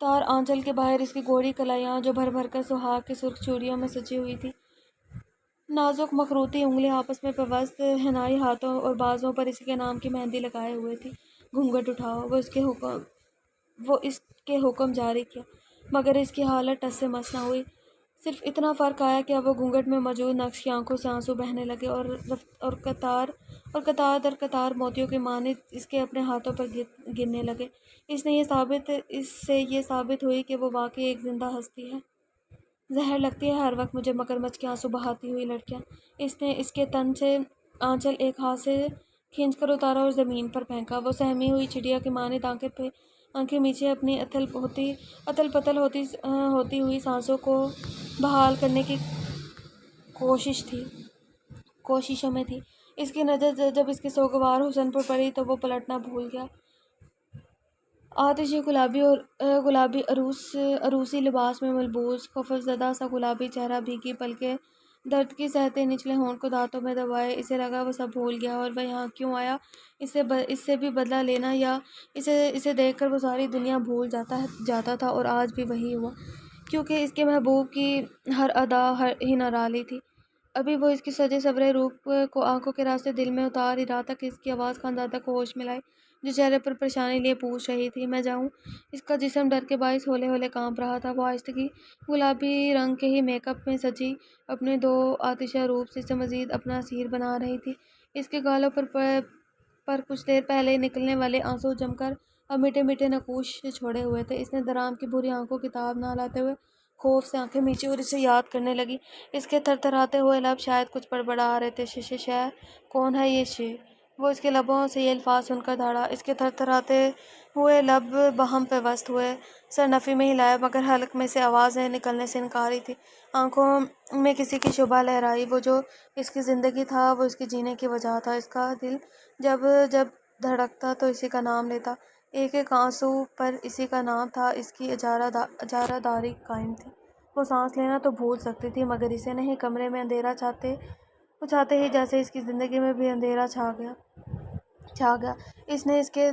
تار آنچل کے باہر اس کی گوڑی کلائیاں جو بھر بھر کر سہاگ کی سرخ چوڑیوں میں سجی ہوئی تھی، نازک مخروطی انگلیاں آپس میں پیوست، حنائی ہاتھوں اور بازوں پر اسی کے نام کی مہندی لگائے ہوئے تھی۔ گھونگھٹ اٹھاؤ، وہ اس کے حکم جاری کیا، مگر اس کی حالت ٹس سے مس نہ ہوئی۔ صرف اتنا فرق آیا کہ اب وہ گھونگھٹ میں موجود نقش کی آنکھوں سے آنسو بہنے لگے اور قطار در قطار موتیوں کی مانند اس کے اپنے ہاتھوں پر گرنے لگے۔ اس سے یہ ثابت ہوئی کہ وہ واقعی ایک زندہ ہستی ہے۔ زہر لگتی ہے ہر وقت مجھے مگرمچھ کے آنسو بہاتی ہوئی لڑکیاں۔ اس نے اس کے تن سے آنچل ایک ہاتھ سے کھینچ کر اتارا اور زمین پر پھینکا۔ وہ سہمی ہوئی چڑیا کی مانند آنکھیں میچے اپنی اتل پتل ہوتی ہوئی سانسوں کو بحال کرنے کی کوششوں میں تھی۔ اس کی نظر جب اس کے سوگوار حسن پر پڑی تو وہ پلٹنا بھول گیا۔ آتشی گلابی عروسی لباس میں ملبوس، خوفزدہ سا گلابی چہرہ، بھیگی پلکیں، درد کی سہتے نچلے ہونٹ کو دانتوں میں دبائے، اسے لگا وہ سب بھول گیا اور وہ یہاں کیوں آیا، اس سے بھی بدلہ لینا، یا اسے دیکھ کر وہ ساری دنیا بھول جاتا تھا۔ اور آج بھی وہی ہوا، کیونکہ اس کے محبوب کی ہر ادا ہی نرالی تھی۔ ابھی وہ اس کی سجے سورے روپ کو آنکھوں کے راستے دل میں اتار ہی رہا تھا کہ اس کی آواز خانزادہ کو ہوش میں لائی، جو چہرے پر پریشانی لیے پوچھ رہی تھی، میں جاؤں؟ اس کا جسم ڈر کے باعث ہولے ہولے کانپ رہا تھا۔ وہ آہستگی گلابی رنگ کے ہی میک اپ میں سجی اپنے دو آتشہ روپ سے اسے مزید اپنا اسیر بنا رہی تھی۔ اس کے گالوں پر کچھ دیر پہلے نکلنے والے آنسو جم کر اب میٹھے میٹھے نقوش چھوڑے ہوئے تھے۔ اس نے درام کی بھوری آنکھوں کی تاب نہ لاتے ہوئے خوف سے آنکھیں میچی اور اسے یاد کرنے لگی۔ اس کے تھرتھراتے ہوئے لب شاید کچھ بڑبڑا رہے تھے، شے کون ہے یہ شے؟ وہ اس کے لبوں سے یہ الفاظ سن کر دھڑا۔ اس کے تھرتھراتے ہوئے لب باہم پیوست ہوئے، سر نفی میں ہلایا، مگر حلق میں سے آوازیں نکلنے سے انکاری تھی۔ آنکھوں میں کسی کی شبہ لہرائی، وہ جو اس کی زندگی تھا، وہ اس کے جینے کی وجہ تھا۔ اس کا دل جب دھڑکتا تو اسی کا نام لیتا، ایک ایک آنسو پر اسی کا نام تھا، اس کی اجارہ داری قائم تھی۔ وہ سانس لینا تو بھول سکتی تھی مگر اسے نہیں۔ کمرے میں اندھیرا چھاتے ہی جیسے اس کی زندگی میں بھی اندھیرا چھا گیا۔ اس نے اس کے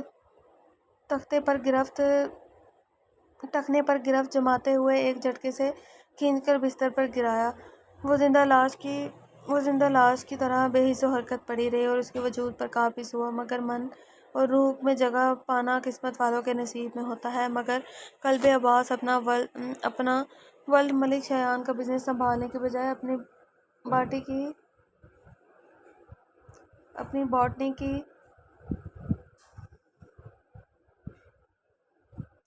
ٹخنے پر گرفت جماتے ہوئے ایک جھٹکے سے کھینچ کر بستر پر گرایا۔ وہ زندہ لاش کی طرح بے حس و حرکت پڑی رہی اور اس کے وجود پر قابض ہوا، مگر من اور روح میں جگہ پانا قسمت والوں کے نصیب میں ہوتا ہے۔ مگر قلب عباس اپنا ولد ملک شایان کا بزنس سنبھالنے کے بجائے اپنی باٹنی کی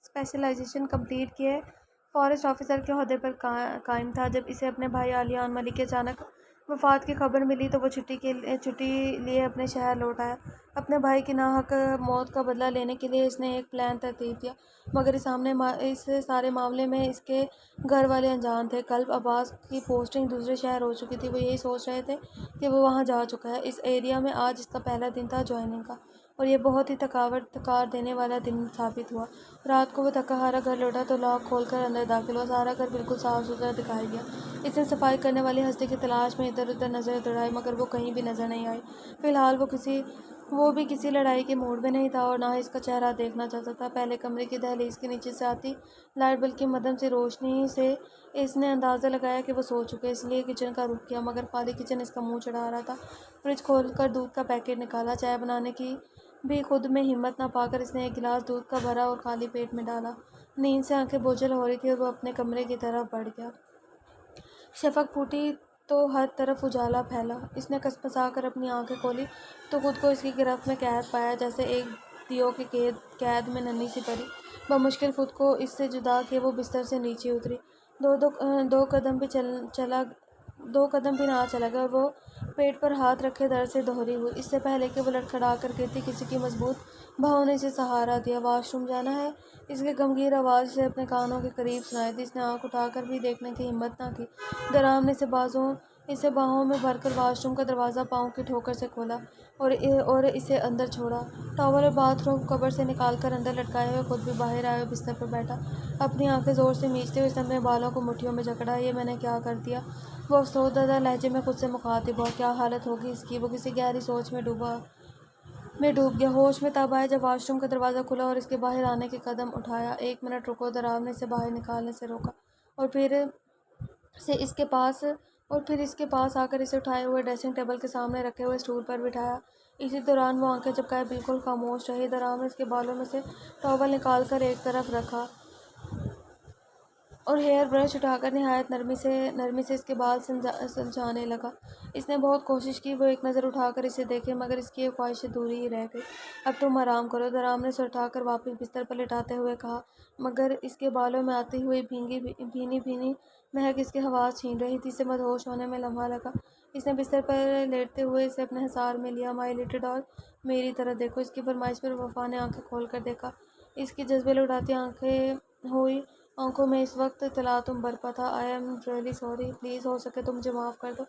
اسپیشلائزیشن کمپلیٹ کیے فارسٹ آفیسر کے عہدے پر قائم تھا۔ جب اسے اپنے بھائی علیان ملک کی اچانک وفات کی خبر ملی تو وہ چھٹی لیے اپنے شہر لوٹ آیا۔ اپنے بھائی کی ناحق موت کا بدلہ لینے کے لیے اس نے ایک پلان ترتیب دیا، مگر اس سارے معاملے میں اس کے گھر والے انجان تھے۔ قلب عباس کی پوسٹنگ دوسرے شہر ہو چکی تھی، وہ یہی سوچ رہے تھے کہ وہ وہاں جا چکا ہے۔ اس ایریا میں آج اس کا پہلا دن تھا جوائننگ کا، اور یہ بہت ہی تھکار دینے والا دن ثابت ہوا۔ رات کو وہ تھکا ہارا گھر لوٹا تو لاک کھول کر اندر داخل ہوا۔ سارا گھر بالکل صاف ستھرا دکھائی دیا۔ اس نے صفائی کرنے والی ہستی کی تلاش میں ادھر ادھر نظریں دوڑائیں، مگر وہ کہیں بھی نظر نہیں آئی۔ فی الحال وہ بھی کسی لڑائی کے موڈ میں نہیں تھا اور نہ ہی اس کا چہرہ دیکھنا چاہتا تھا۔ پہلے کمرے کی دہلیز کے نیچے سے آتی لائٹ بلب کی مدھم سی روشنی سے اس نے اندازہ لگایا کہ وہ سو چکے، اس لیے کچن کا رخ کیا، مگر خالی کچن اس کا منہ چڑھا رہا تھا۔ فریج کھول کر دودھ کا پیکٹ نکالا، چائے بنانے کی بھی خود میں ہمت نہ پا کر اس نے ایک گلاس دودھ کا بھرا اور خالی پیٹ میں ڈالا۔ نیند سے آنکھیں بوجھل ہو رہی تھی اور وہ اپنے کمرے کی طرف بڑھ گیا۔ شفق پھوٹی تو ہر طرف اجالا پھیلا۔ اس نے کسمسا کر اپنی آنکھیں کھولی تو خود کو اس کی گرفت میں قید پایا، جیسے ایک دیو کی قید میں ننھی سی پری۔ بمشکل خود کو اس سے جدا کیے وہ بستر سے نیچے اتری۔ دو قدم بھی نہ چلا گیا اور وہ پیٹ پر ہاتھ رکھے درد سے دہری ہوئی۔ اس سے پہلے کہ وہ لڑکھڑا کر گرتی کسی کی مضبوط بہو نے اسے سہارا دیا۔ واش روم جانا ہے؟ اس کی گمگیر آواز اسے اپنے کانوں کے قریب سنائی دی۔ اس نے آنکھ اٹھا کر بھی دیکھنے کی ہمت نہ کی۔ درام نے اسے باہوں میں بھر کر واش روم کا دروازہ پاؤں کی ٹھوکر سے کھولا اور اسے اندر چھوڑا۔ ٹاول اور باتھ روم کور سے نکال کر اندر لٹکائے ہوئے خود بھی باہر آیا اور بستر پر بیٹھا۔ اپنی آنکھیں زور سے میچتے ہوئے اس نے اپنے بالوں کو مٹھیوں میں جکڑا۔ یہ میں نے کیا کر دیا؟ وہ افسردہ لہجے میں خود سے مخاطب ہوا۔ کیا حالت ہوگی اس کی؟ وہ کسی گہری سوچ میں ڈوبا میں ڈوب گیا۔ ہوش میں تب آیا جب واش روم کا دروازہ کھلا اور اس کے باہر آنے کے قدم اٹھایا۔ 1 منٹ رکو، درام نے اسے باہر نکالنے سے روکا اور پھر اس کے پاس آ کر اسے اٹھائے ہوئے ڈریسنگ ٹیبل کے سامنے رکھے ہوئے اسٹول پر بٹھایا۔ اسی دوران وہ آنکھیں چپکائے بالکل خاموش رہی۔ درام نے اس کے بالوں میں سے ٹاول نکال کر ایک طرف رکھا اور ہیئر برش اٹھا کر نہایت نرمی سے اس کے بال سلجھانے لگا۔ اس نے بہت کوشش کی وہ ایک نظر اٹھا کر اسے دیکھے، مگر اس کی یہ خواہش ادھوری ہی رہ گئی۔ اب تم آرام کرو، درام نے اسے اٹھا کر واپس بستر پر لٹاتے ہوئے کہا، مگر اس کے بالوں میں آتی ہوئی بھینی مہک اس کے حواس چھین رہی تھی۔ اسے مدہوش ہونے میں لمحہ لگا۔ اس نے بستر پر لیٹتے ہوئے اسے اپنے حصار میں لیا۔ مائی لٹل ڈال، میری طرف دیکھو۔ اس کی فرمائش پر وفا نے آنکھیں کھول کر دیکھا۔ اس کی جذبے لوٹاتی آنکھوں میں اس وقت تلاطم برپا تھا۔ I am really sorry, please ہو سکے تو مجھے معاف کر دو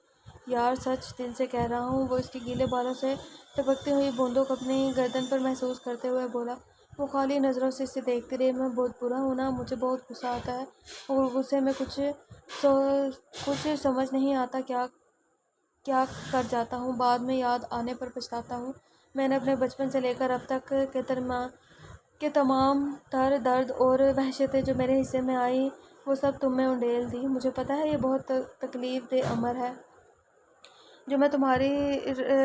یار، سچ دل سے کہہ رہا ہوں، وہ اس کے گیلے بالوں سے ٹپکتی ہوئی بوندوں کو اپنی گردن پر محسوس کرتے ہوئے بولا۔ وہ خالی نظروں سے اسے دیکھتی رہی۔ میں بہت برا ہوں نا، مجھے بہت غصہ آتا ہے اور غصے میں کچھ سمجھ نہیں آتا کیا کر جاتا ہوں، بعد میں یاد آنے پر پچھتاتا ہوں۔ میں نے اپنے بچپن سے لے کر اب تک کے تمام تر درد اور وحشتیں جو میرے حصے میں آئیں وہ سب تم میں انڈیل دی۔ مجھے پتہ ہے یہ بہت تکلیف دہ امر ہے جو میں تمہاری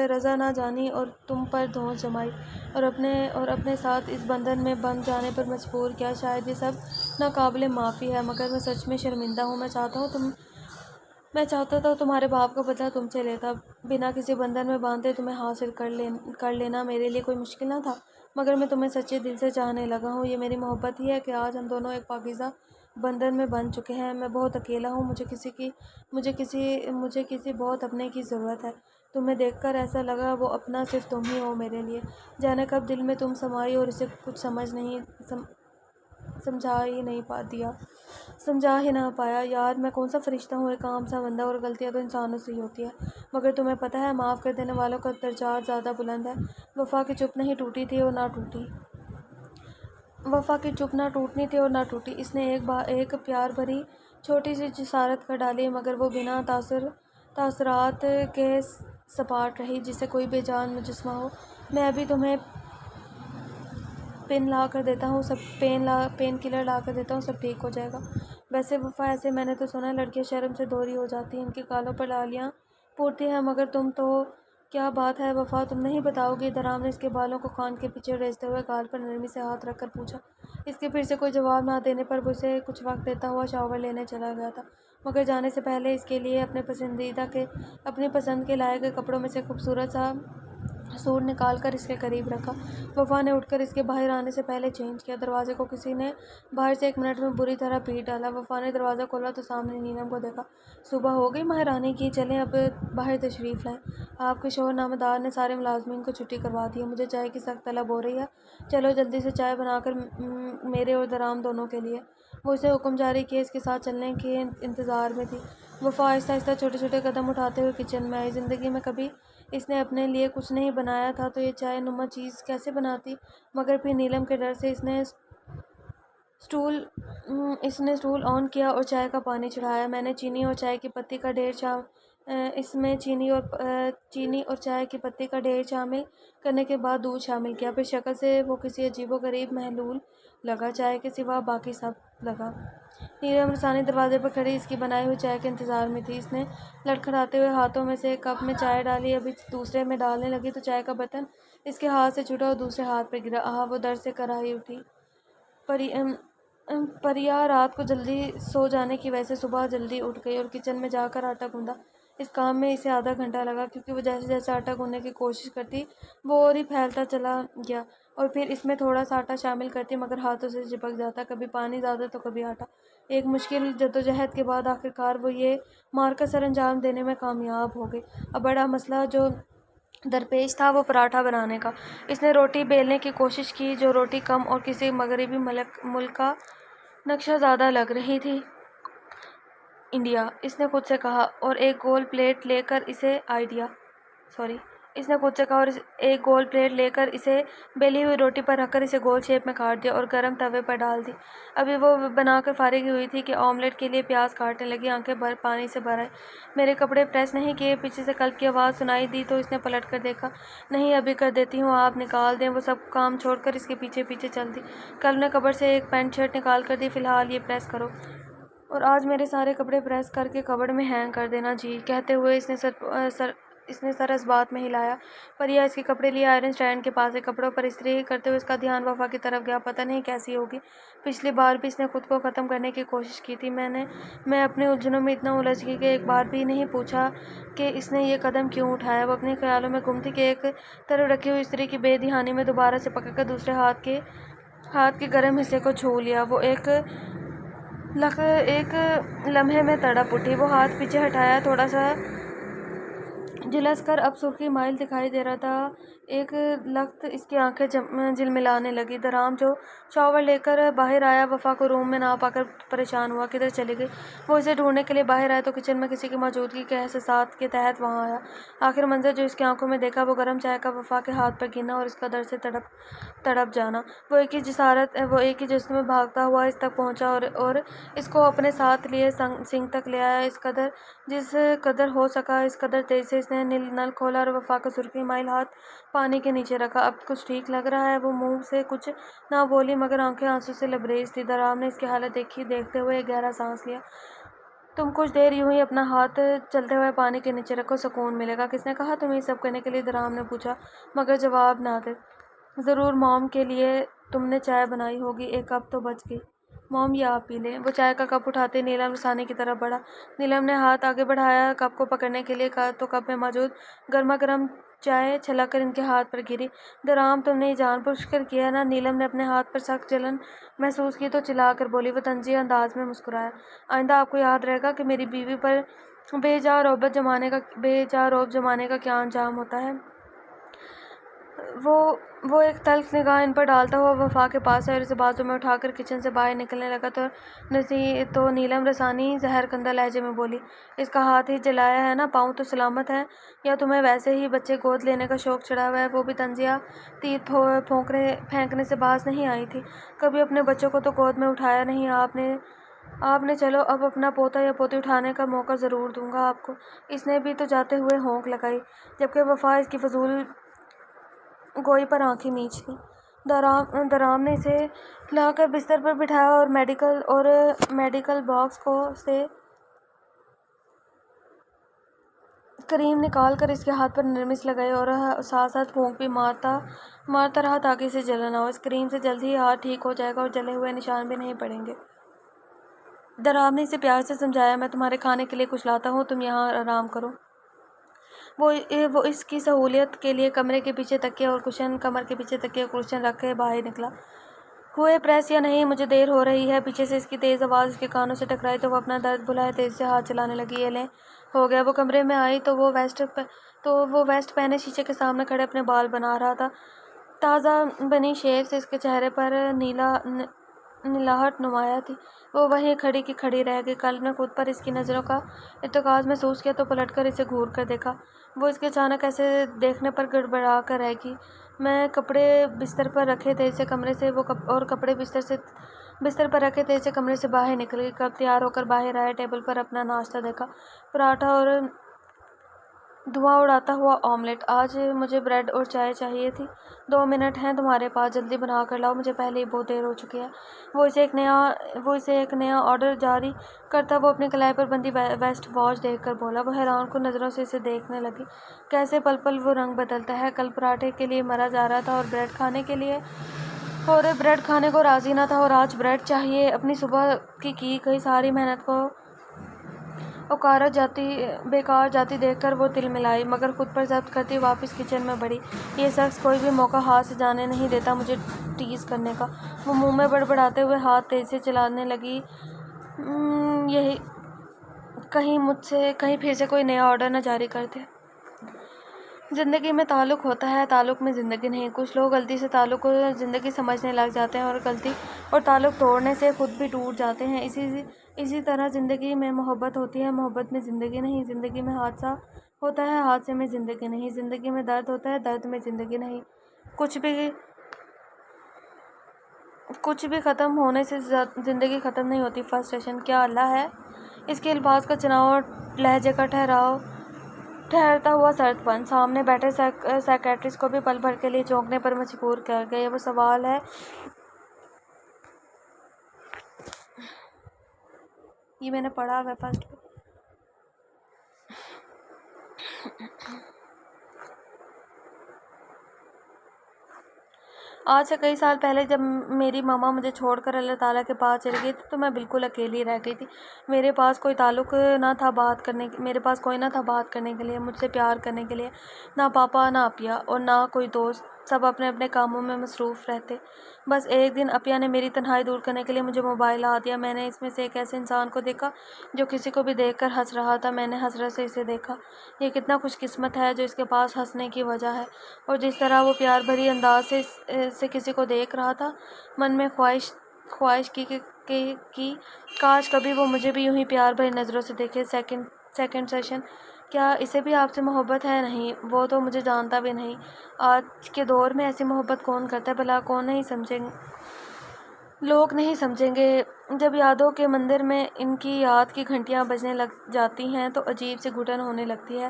رضا نہ جانی اور تم پر دھونس جمائی اور اپنے ساتھ اس بندھن میں بندھ جانے پر مجبور کیا۔ شاید یہ سب ناقابل معافی ہے، مگر میں سچ میں شرمندہ ہوں۔ میں چاہتا تھا تمہارے باپ کا بدلہ تم سے لیتا، بنا کسی بندھن میں باندھے تمہیں حاصل کر لینا میرے لیے کوئی مشکل نہ تھا، مگر میں تمہیں سچے دل سے چاہنے لگا ہوں۔ یہ میری محبت ہی ہے کہ آج ہم دونوں ایک پاکیزہ بندھن میں بندھ چکے ہیں۔ میں بہت اکیلا ہوں، مجھے کسی بہت اپنے کی ضرورت ہے۔ تمہیں دیکھ کر ایسا لگا وہ اپنا صرف تم ہی ہو میرے لیے۔ جانے کب دل میں تم سمائی اور اسے کچھ سمجھا ہی نہ پایا۔ یار میں کون سا فرشتہ ہوں، ایک عام سا بندہ، اور غلطیاں تو انسانوں سے ہی ہوتی ہیں، مگر تمہیں پتہ ہے معاف کر دینے والوں کا درجات زیادہ بلند ہے۔ وفا کی چپ نہیں ٹوٹی تھی اور نہ ٹوٹی۔ اس نے ایک پیار بھری چھوٹی سی جسارت کر ڈالی، مگر وہ بنا تاثرات کے سپاٹ رہی، جسے کوئی بے جان مجسمہ ہو۔ میں ابھی تمہیں پین کلر لا کر دیتا ہوں، سب ٹھیک ہو جائے گا۔ ویسے وفا، ایسے میں نے تو سنا ہے لڑکیاں شرم سے دوری ہو جاتی ہیں، ان کے گالوں پر لالیاں پھوٹتی ہیں، مگر تم تو کیا بات ہے وفا، تم نہیں بتاؤ گی؟ درام نے اس کے بالوں کو کان کے پیچھے ریزتے ہوئے گال پر نرمی سے ہاتھ رکھ کر پوچھا۔ اس کے پھر سے کوئی جواب نہ دینے پر وہ اسے کچھ وقت دیتا ہوا شاور لینے چلا گیا تھا، مگر جانے سے پہلے اس کے لیے اپنی پسند کے لائے گئے کپڑوں میں سے خوبصورت سا سوٹ نکال کر اس کے قریب رکھا۔ وفا نے اٹھ کر اس کے باہر آنے سے پہلے چینج کیا۔ دروازے کو کسی نے باہر سے 1 منٹ میں بری طرح پیٹ ڈالا۔ وفا نے دروازہ کھولا تو سامنے نیلم کو دیکھا۔ صبح ہو گئی مہارانی کی، چلیں اب باہر تشریف لائیں، آپ کے شوہر نامدار نے سارے ملازمین کو چھٹی کروا دی ہے، مجھے چائے کی سخت طلب ہو رہی ہے، چلو جلدی سے چائے بنا کر میرے اور درام دونوں کے لیے۔ وہ اسے حکم جاری کیے اس کے ساتھ چلنے کے انتظار میں تھی۔ وفا آہستہ آہستہ چھوٹے چھوٹے قدم اٹھاتے ہوئے کچن میں آئی۔ زندگی میں کبھی اس نے اپنے لیے کچھ نہیں بنایا تھا تو یہ چائے نما چیز کیسے بناتی، مگر پھر نیلم کے ڈر سے اس نے اسٹول آن کیا اور چائے کا پانی چڑھایا۔ میں نے چینی اور چائے کی پتی کا ڈھیر شامل کرنے کے بعد دودھ شامل کیا، پھر شکل سے وہ کسی عجیب و غریب محلول لگا، چائے کے سوا باقی سب لگا۔ نیلم رسانی دروازے پر کھڑی اس کی بنائی ہوئی چائے کے انتظار میں تھی۔ اس نے لڑکھڑاتے ہوئے ہاتھوں میں سے ایک کپ میں چائے ڈالی، ابھی دوسرے میں ڈالنے لگی تو چائے کا برتن اس کے ہاتھ سے چھوٹا اور دوسرے ہاتھ پر گرا۔ آہا! وہ درد سے کراہی اٹھی۔ پریا رات کو جلدی سو جانے کی وجہ سے صبح جلدی اٹھ گئی اور کچن میں جا کر آٹا گوندھا۔ اس کام میں اسے آدھا گھنٹہ لگا، کیونکہ وہ جیسے جیسے آٹا گوندھنے کی کوشش کرتی وہ اور ہی پھیلتا چلا گیا، اور پھر اس میں تھوڑا سا آٹا شامل کرتی مگر ہاتھوں سے چپک جاتا، کبھی پانی زیادہ تو کبھی آٹا۔ ایک مشکل جدوجہد کے بعد آخرکار وہ یہ مارکا سر انجام دینے میں کامیاب ہو گئی۔ اب بڑا مسئلہ جو درپیش تھا وہ پراٹھا بنانے کا۔ اس نے روٹی بیلنے کی کوشش کی جو روٹی کم اور کسی مغربی ملک کا نقشہ زادہ لگ رہی تھی۔ انڈیا، اس نے خود سے کہا، اور ایک گول پلیٹ لے کر اسے اس نے خود سے کہا اور ایک گول پلیٹ لے کر اسے بیلی ہوئی روٹی پر رکھ کر اسے گول شیپ میں کاٹ دیا اور گرم توے پر ڈال دی۔ ابھی وہ بنا کر فارغ ہوئی تھی کہ آملیٹ کے لیے پیاز کاٹنے لگی۔ آنکھیں پانی سے بھر آئیں۔ میرے کپڑے پریس نہیں کیے؟ پیچھے سے قلب کی آواز سنائی دی تو اس نے پلٹ کر دیکھا۔ نہیں، ابھی کر دیتی ہوں، آپ نکال دیں۔ وہ سب کام چھوڑ کر اس کے پیچھے پیچھے چل دی۔ قلب نے کبرڈ سے ایک پینٹ شرٹ نکال کر دی۔ فی الحال یہ پریس کرو اور آج میرے سارے کپڑے پریس کر کے کبرڈ میں ہینگ کر دینا۔ جی، کہتے ہوئے اس نے سر اس بات میں ہلایا۔ پریا اس کے کپڑے لیے آئرن اسٹینڈ کے پاس ہے۔ کپڑوں پر استری کرتے ہوئے اس کا دھیان وفا کی طرف گیا۔ پتہ نہیں کیسی ہوگی، پچھلی بار بھی اس نے خود کو ختم کرنے کی کوشش کی تھی۔ میں اپنے الجھنوں میں اتنا الجھ گئی کہ ایک بار بھی نہیں پوچھا کہ اس نے یہ قدم کیوں اٹھایا۔ وہ اپنے خیالوں میں گم تھی کہ ایک طرف رکھی ہوئی استری کی بے دھیانی میں دوبارہ سے پکڑ کر دوسرے ہاتھ کے گرم حصے کو چھو لیا۔ وہ ایک لمحے میں تڑپ اٹھی۔ وہ ہاتھ پیچھے ہٹایا، تھوڑا سا جھلس کر اب سرخی مائل دکھائی دے رہا تھا۔ ایک لخت اس کی آنکھیں جھلملانے لگی۔ درام جو شاور لے کر باہر آیا وفا کو روم میں نہ پا کر پریشان ہوا۔ کدھر چلی گئی؟ وہ اسے ڈھونڈنے کے لیے باہر آیا تو کچن میں کسی کی موجودگی کے احساسات کے تحت وہاں آیا۔ آخر منظر جو اس کی آنکھوں میں دیکھا وہ گرم چائے کا وفا کے ہاتھ پر گرنا اور اس کا درد سے تڑپ جانا۔ وہ ایک ہی جسم میں بھاگتا ہوا اس تک پہنچا اور اس کو اپنے ساتھ لیے سنک تک لے آیا۔ جس قدر ہو سکا اس قدر تیزی سے اس نے نل کھولا اور وفا کا سرخی مائل ہاتھ پانی کے نیچے رکھا۔ اب کچھ ٹھیک لگ رہا ہے؟ وہ منہ سے کچھ نہ بولی مگر آنکھیں آنسو سے لبریز تھی۔ درام نے اس کی حالت دیکھتے ہوئے ایک گہرا سانس لیا۔ تم کچھ دیر یوں ہی اپنا ہاتھ چلتے ہوئے پانی کے نیچے رکھو، سکون ملے گا۔ کس نے کہا تمہیں یہ سب کرنے کے لیے؟ درام نے پوچھا مگر جواب نہ دے۔ ضرور موم کے لیے تم نے چائے بنائی ہوگی، ایک کپ تو بچ گئی۔ موم یہ آپ پی لیں۔ وہ چائے کا کپ اٹھاتے نیلم رسانے کی طرف بڑھا۔ نیلم نے ہاتھ آگے بڑھایا کپ کو پکڑنے کے لیے تو کپ میں موجود گرما گرم چائے چھلک کر ان کے ہاتھ پر گری۔ درام تم نے یہ جان بوجھ کر کیا نا؟ نیلم نے اپنے ہاتھ پر سخت جلن محسوس کی تو چلا کر بولی۔ وہ طنزیہ انداز میں مسکرایا۔ آئندہ آپ کو یاد رہے گا کہ میری بیوی پر بے جا روب جمانے کا کیا انجام ہوتا ہے۔ وہ ایک تلخ نگاہ ان پر ڈالتا ہوا وفا کے پاس آیا اور اسے بازو میں اٹھا کر کچن سے باہر نکلنے لگا تو نیلم رسانی زہر کندہ لہجے میں بولی، اس کا ہاتھ ہی جلایا ہے نا؟ پاؤں تو سلامت ہیں؟ یا تمہیں ویسے ہی بچے گود لینے کا شوق چڑھا ہوا ہے؟ وہ بھی طنزیہ تیر پھینکنے سے باز نہیں آئی تھی۔ کبھی اپنے بچوں کو تو گود میں اٹھایا نہیں آپ نے۔ چلو اب اپنا پوتا یا پوتی اٹھانے کا موقع ضرور دوں گا آپ کو۔ اس نے بھی تو جاتے ہوئے ہونک لگائی، جبکہ وفا اس کی فضول گوئی پر آنکھیں میچ لی۔ درام نے اسے لا کر بستر پر بٹھایا اور میڈیکل باکس سے کریم نکال کر اس کے ہاتھ پر نرمش لگائی اور ساتھ ساتھ پھونک بھی مارتا رہا تاکہ اسے جلن نہ ہو۔ اس کریم سے جلد ہی ہاتھ ٹھیک ہو جائے گا اور جلے ہوئے نشان بھی نہیں پڑیں گے۔ درام نے اسے پیار سے سمجھایا، میں تمہارے کھانے کے لیے کچھ لاتا ہوں، تم یہاں آرام کرو۔ وہ اس کی سہولیت کے لیے کمر کے پیچھے تکیے اور کشن رکھے باہر نکلا۔ ہوئے پریس یا نہیں؟ مجھے دیر ہو رہی ہے۔ پیچھے سے اس کی تیز آواز اس کے کانوں سے ٹکرائی تو وہ اپنا درد بھلائے تیزی سے ہاتھ چلانے لگی۔ یہ لیں، ہو گیا۔ وہ کمرے میں آئی تو وہ ویسٹ پہنے شیشے کے سامنے کھڑے اپنے بال بنا رہا تھا۔ تازہ بنی شیو سے اس کے چہرے پر نلاہٹ نمایاں تھی۔ وہ وہیں کھڑی کی کھڑی رہ گئی۔ قلب نے خود پر اس کی نظروں کا ارتکاز محسوس کیا تو پلٹ کر اسے گھور کر دیکھا۔ وہ اس کے اچانک ایسے دیکھنے پر گڑبڑا کر رہ گئی۔ میں کپڑے بستر پر رکھے تیزی سے کمرے سے باہر نکل گئی۔ کب تیار ہو کر باہر آیا، ٹیبل پر اپنا ناشتہ دیکھا، پراٹھا اور دھواں اڑاتا ہوا آملیٹ۔ آج مجھے بریڈ اور چائے چاہیے تھی۔ 2 منٹ ہیں تمہارے پاس، جلدی بنا کر لاؤ، مجھے پہلے ہی بہت دیر ہو چکی ہے۔ وہ اسے ایک نیا آرڈر جاری کرتا وہ اپنے کلائی پر بندھی ویسٹ واچ دیکھ کر بولا۔ وہ حیران کن نظروں سے اسے دیکھنے لگی۔ کیسے پل پل وہ رنگ بدلتا ہے۔ کل پراٹھے کے لیے مرا جا رہا تھا اور بریڈ کھانے کو راضی نہ تھا اور آج بریڈ چاہیے۔ اپنی صبح کی گئی ساری محنت کو بیکار جاتی دیکھ کر وہ تلملائی مگر خود پر ضبط کرتی واپس کچن میں بڑھی۔ یہ شخص کوئی بھی موقع ہاتھ سے جانے نہیں دیتا مجھے ٹیز کرنے کا۔ وہ منہ میں بڑبڑاتے ہوئے ہاتھ تیزی سے چلانے لگی۔ کہیں پھر سے کوئی نیا آرڈر نہ جاری کر دے۔ زندگی میں تعلق ہوتا ہے، تعلق میں زندگی نہیں۔ کچھ لوگ غلطی سے تعلق کو زندگی سمجھنے لگ جاتے ہیں اور غلطی اور تعلق توڑنے سے خود بھی ٹوٹ جاتے ہیں۔ اسی طرح زندگی میں محبت ہوتی ہے، محبت میں زندگی نہیں۔ زندگی میں حادثہ ہوتا ہے حادثے میں زندگی نہیں، زندگی میں درد ہوتا ہے، درد میں زندگی نہیں۔ کچھ بھی ختم ہونے سے زندگی ختم نہیں ہوتی۔ فرسٹ سیشن کیا اللہ ہے؟ اس کے الفاظ کا چناؤ اور لہجے کا ٹھہرتا ہوا سرد پن سامنے بیٹھے سائیکیٹرسٹ کو بھی پل بھر کے لیے چونکنے پر مجبور کر گئے۔ وہ سوال ہے، یہ میں نے پڑھا ہے فرسٹ۔ آج سے کئی سال پہلے جب میری ماما مجھے چھوڑ کر اللہ تعالیٰ کے پاس چلی گئی تھی تو میں بالکل اکیلی رہ گئی تھی۔ میرے پاس کوئی نہ تھا بات کرنے کے لیے، مجھ سے پیار کرنے کے لیے، نہ پاپا نہ اپیا اور نہ کوئی دوست، سب اپنے اپنے کاموں میں مصروف رہتے۔ بس ایک دن اپیا نے میری تنہائی دور کرنے کے لیے مجھے موبائل لا دیا۔ میں نے اس میں سے ایک ایسے انسان کو دیکھا جو کسی کو بھی دیکھ کر ہنس رہا تھا۔ میں نے حسرت سے اسے دیکھا، یہ کتنا خوش قسمت ہے جو اس کے پاس ہنسنے کی وجہ ہے۔ اور جس طرح وہ پیار بھری انداز سے کسی کو دیکھ رہا تھا، من میں خواہش کی کہ کاش کبھی وہ مجھے بھی یوں ہی پیار بھری نظروں سے دیکھے۔ سیکنڈ سیشن کیا اسے بھی آپ سے محبت ہے؟ نہیں، وہ تو مجھے جانتا بھی نہیں۔ آج کے دور میں ایسی محبت کون کرتا ہے بھلا؟ لوگ نہیں سمجھیں گے۔ جب یادوں کے مندر میں ان کی یاد کی گھنٹیاں بجنے لگ جاتی ہیں تو عجیب سی گھٹن ہونے لگتی ہے،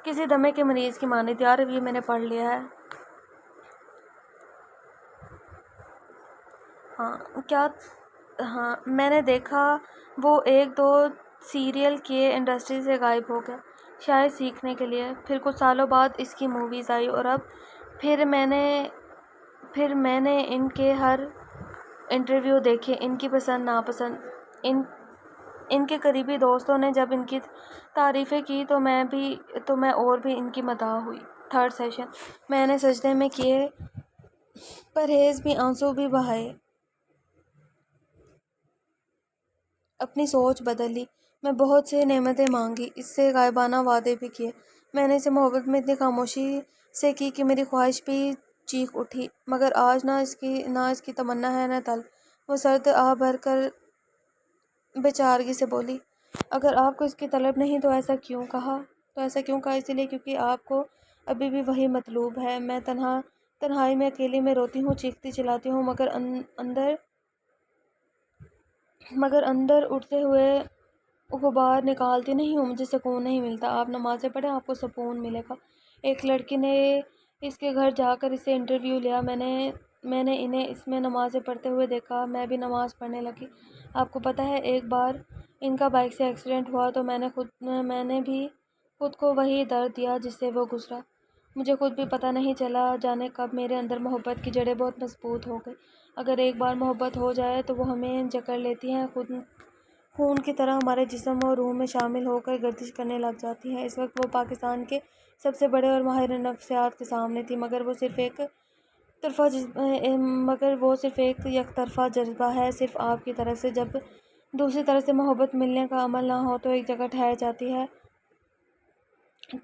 کسی دمے کے مریض کی مانند۔ یار یہ میں نے پڑھ لیا ہے۔ میں نے دیکھا وہ ایک دو سیریل کیے انڈسٹری سے غائب ہو گیا، شاید سیکھنے کے لیے۔ پھر کچھ سالوں بعد اس کی موویز آئی اور اب پھر میں نے ان کے ہر انٹرویو دیکھے، ان کی پسند ناپسند۔ ان کے قریبی دوستوں نے جب ان کی تعریفیں کی تو میں اور بھی ان کی مداح ہوئی۔ تھرڈ سیشن میں نے سجدے میں کیے، پرہیز بھی، آنسو بھی بہائے، اپنی سوچ بدل لی۔ میں بہت سی نعمتیں مانگی، اس سے غائبانہ وعدے بھی کیے۔ میں نے اسے محبت میں اتنی خاموشی سے کی کہ میری خواہش بھی چیخ اٹھی، مگر آج نہ اس کی تمنا ہے نہ طلب۔ وہ سرد آہ بھر کر بیچارگی سے بولی، اگر آپ کو اس کی طلب نہیں تو ایسا کیوں کہا؟ اسی لیے کیونکہ آپ کو ابھی بھی وہی مطلوب ہے۔ میں تنہائی میں اکیلی میں روتی ہوں، چیختی چلاتی ہوں، مگر اندر اٹھتے ہوئے غبار نکالتی نہیں ہوں، مجھے سکون نہیں ملتا۔ آپ نمازیں پڑھیں، آپ کو سکون ملے گا۔ ایک لڑکی نے اس کے گھر جا کر اس سے انٹرویو لیا۔ میں نے انہیں اس میں نمازیں پڑھتے ہوئے دیکھا، میں بھی نماز پڑھنے لگی۔ آپ کو پتہ ہے ایک بار ان کا بائک سے ایکسیڈنٹ ہوا تو میں نے بھی خود کو وہی درد دیا جس سے وہ گزرا۔ مجھے خود بھی پتہ نہیں چلا جانے کب میرے اندر محبت کی جڑیں بہت مضبوط ہو گئی۔ اگر ایک بار محبت ہو جائے تو وہ ہمیں جکڑ لیتی ہے، خون کی طرح ہمارے جسم اور روح میں شامل ہو کر گردش کرنے لگ جاتی ہے۔ اس وقت وہ پاکستان کے سب سے بڑے اور ماہر نفسیات کے سامنے تھی، مگر وہ صرف ایک یک طرفہ جذبہ ہے، صرف آپ کی طرف سے۔ جب دوسری طرف سے محبت ملنے کا عمل نہ ہو تو ایک جگہ ٹھہر جاتی ہے،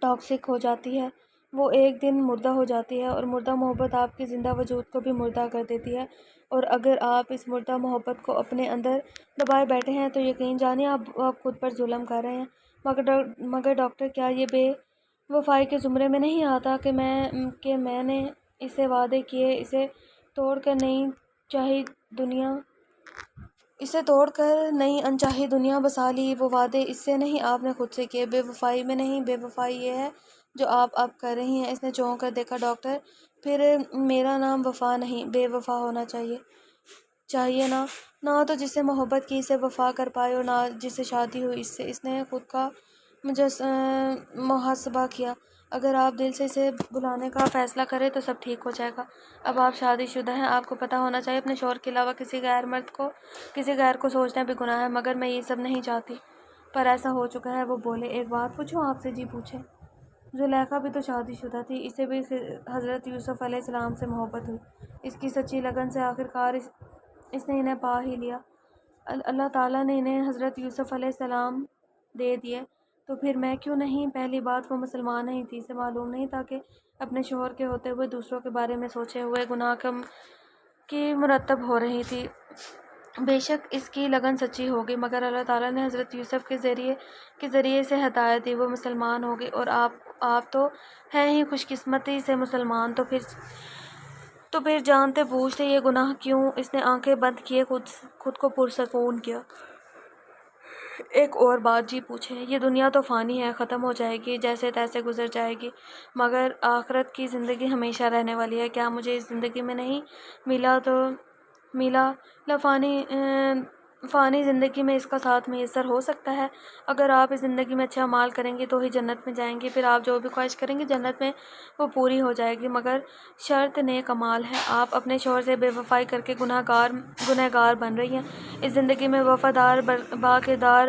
ٹاکسک ہو جاتی ہے، وہ ایک دن مردہ ہو جاتی ہے، اور مردہ محبت آپ کے زندہ وجود کو بھی مردہ کر دیتی ہے۔ اور اگر آپ اس مردہ محبت کو اپنے اندر دبائے بیٹھے ہیں تو یقین جانیے آپ خود پر ظلم کر رہے ہیں۔ مگر ڈاکٹر، کیا یہ بے وفائی کے زمرے میں نہیں آتا کہ میں نے اسے وعدے کیے، اسے توڑ کر نئی انچاہی دنیا بسا لی؟ وہ وعدے اس سے نہیں، آپ نے خود سے کیے۔ بے وفائی میں نہیں، بے وفائی یہ ہے جو آپ اب کر رہی ہیں۔ اس نے چونک کر دیکھا، ڈاکٹر پھر میرا نام وفا نہیں، بے وفا ہونا چاہیے نا؟ نہ تو جس سے محبت کی سے وفا کر پائے اور نہ جس سے شادی ہوئی اس سے۔ اس نے خود کا محاسبہ کیا۔ اگر آپ دل سے اسے بلانے کا فیصلہ کریں تو سب ٹھیک ہو جائے گا۔ اب آپ شادی شدہ ہیں، آپ کو پتہ ہونا چاہیے اپنے شوہر کے علاوہ کسی غیر کو سوچنا بھی گناہ ہے، مگر میں یہ سب نہیں چاہتی، پر ایسا ہو چکا ہے۔ وہ بولے، ایک بات پوچھوں آپ سے؟ جی پوچھیں۔ زلیخا بھی تو شادی شدہ تھی، اسے بھی حضرت یوسف علیہ السلام سے محبت ہوئی، اس کی سچی لگن سے آخرکار اس نے انہیں پا ہی لیا۔ اللہ تعالیٰ نے انہیں حضرت یوسف علیہ السلام دے دیے، تو پھر میں کیوں نہیں؟ پہلی بات وہ مسلمان نہیں تھی، اسے معلوم نہیں تھا کہ اپنے شوہر کے ہوتے ہوئے دوسروں کے بارے میں سوچے ہوئے گناہ کی مرتب ہو رہی تھی۔ بے شک اس کی لگن سچی ہوگی، مگر اللہ تعالیٰ نے حضرت یوسف کے ذریعے سے ہدایت دی، وہ مسلمان ہو گئے، اور آپ تو ہیں ہی خوش قسمتی سے مسلمان، تو پھر جانتے بوجھتے یہ گناہ کیوں؟ اس نے آنکھیں بند کیے خود کو پرسکون کیا۔ ایک اور بات جی پوچھیں، یہ دنیا تو فانی ہے، ختم ہو جائے گی، جیسے تیسے گزر جائے گی، مگر آخرت کی زندگی ہمیشہ رہنے والی ہے۔ کیا مجھے اس زندگی میں نہیں ملا فانی زندگی میں اس کا ساتھ میسر ہو سکتا ہے؟ اگر آپ اس زندگی میں اچھا اعمال کریں گے تو ہی جنت میں جائیں گے، پھر آپ جو بھی خواہش کریں گے جنت میں وہ پوری ہو جائے گی، مگر شرط نیک اعمال ہے۔ آپ اپنے شوہر سے بے وفائی کر کے گنہگار بن رہی ہیں، اس زندگی میں وفادار، باکردار،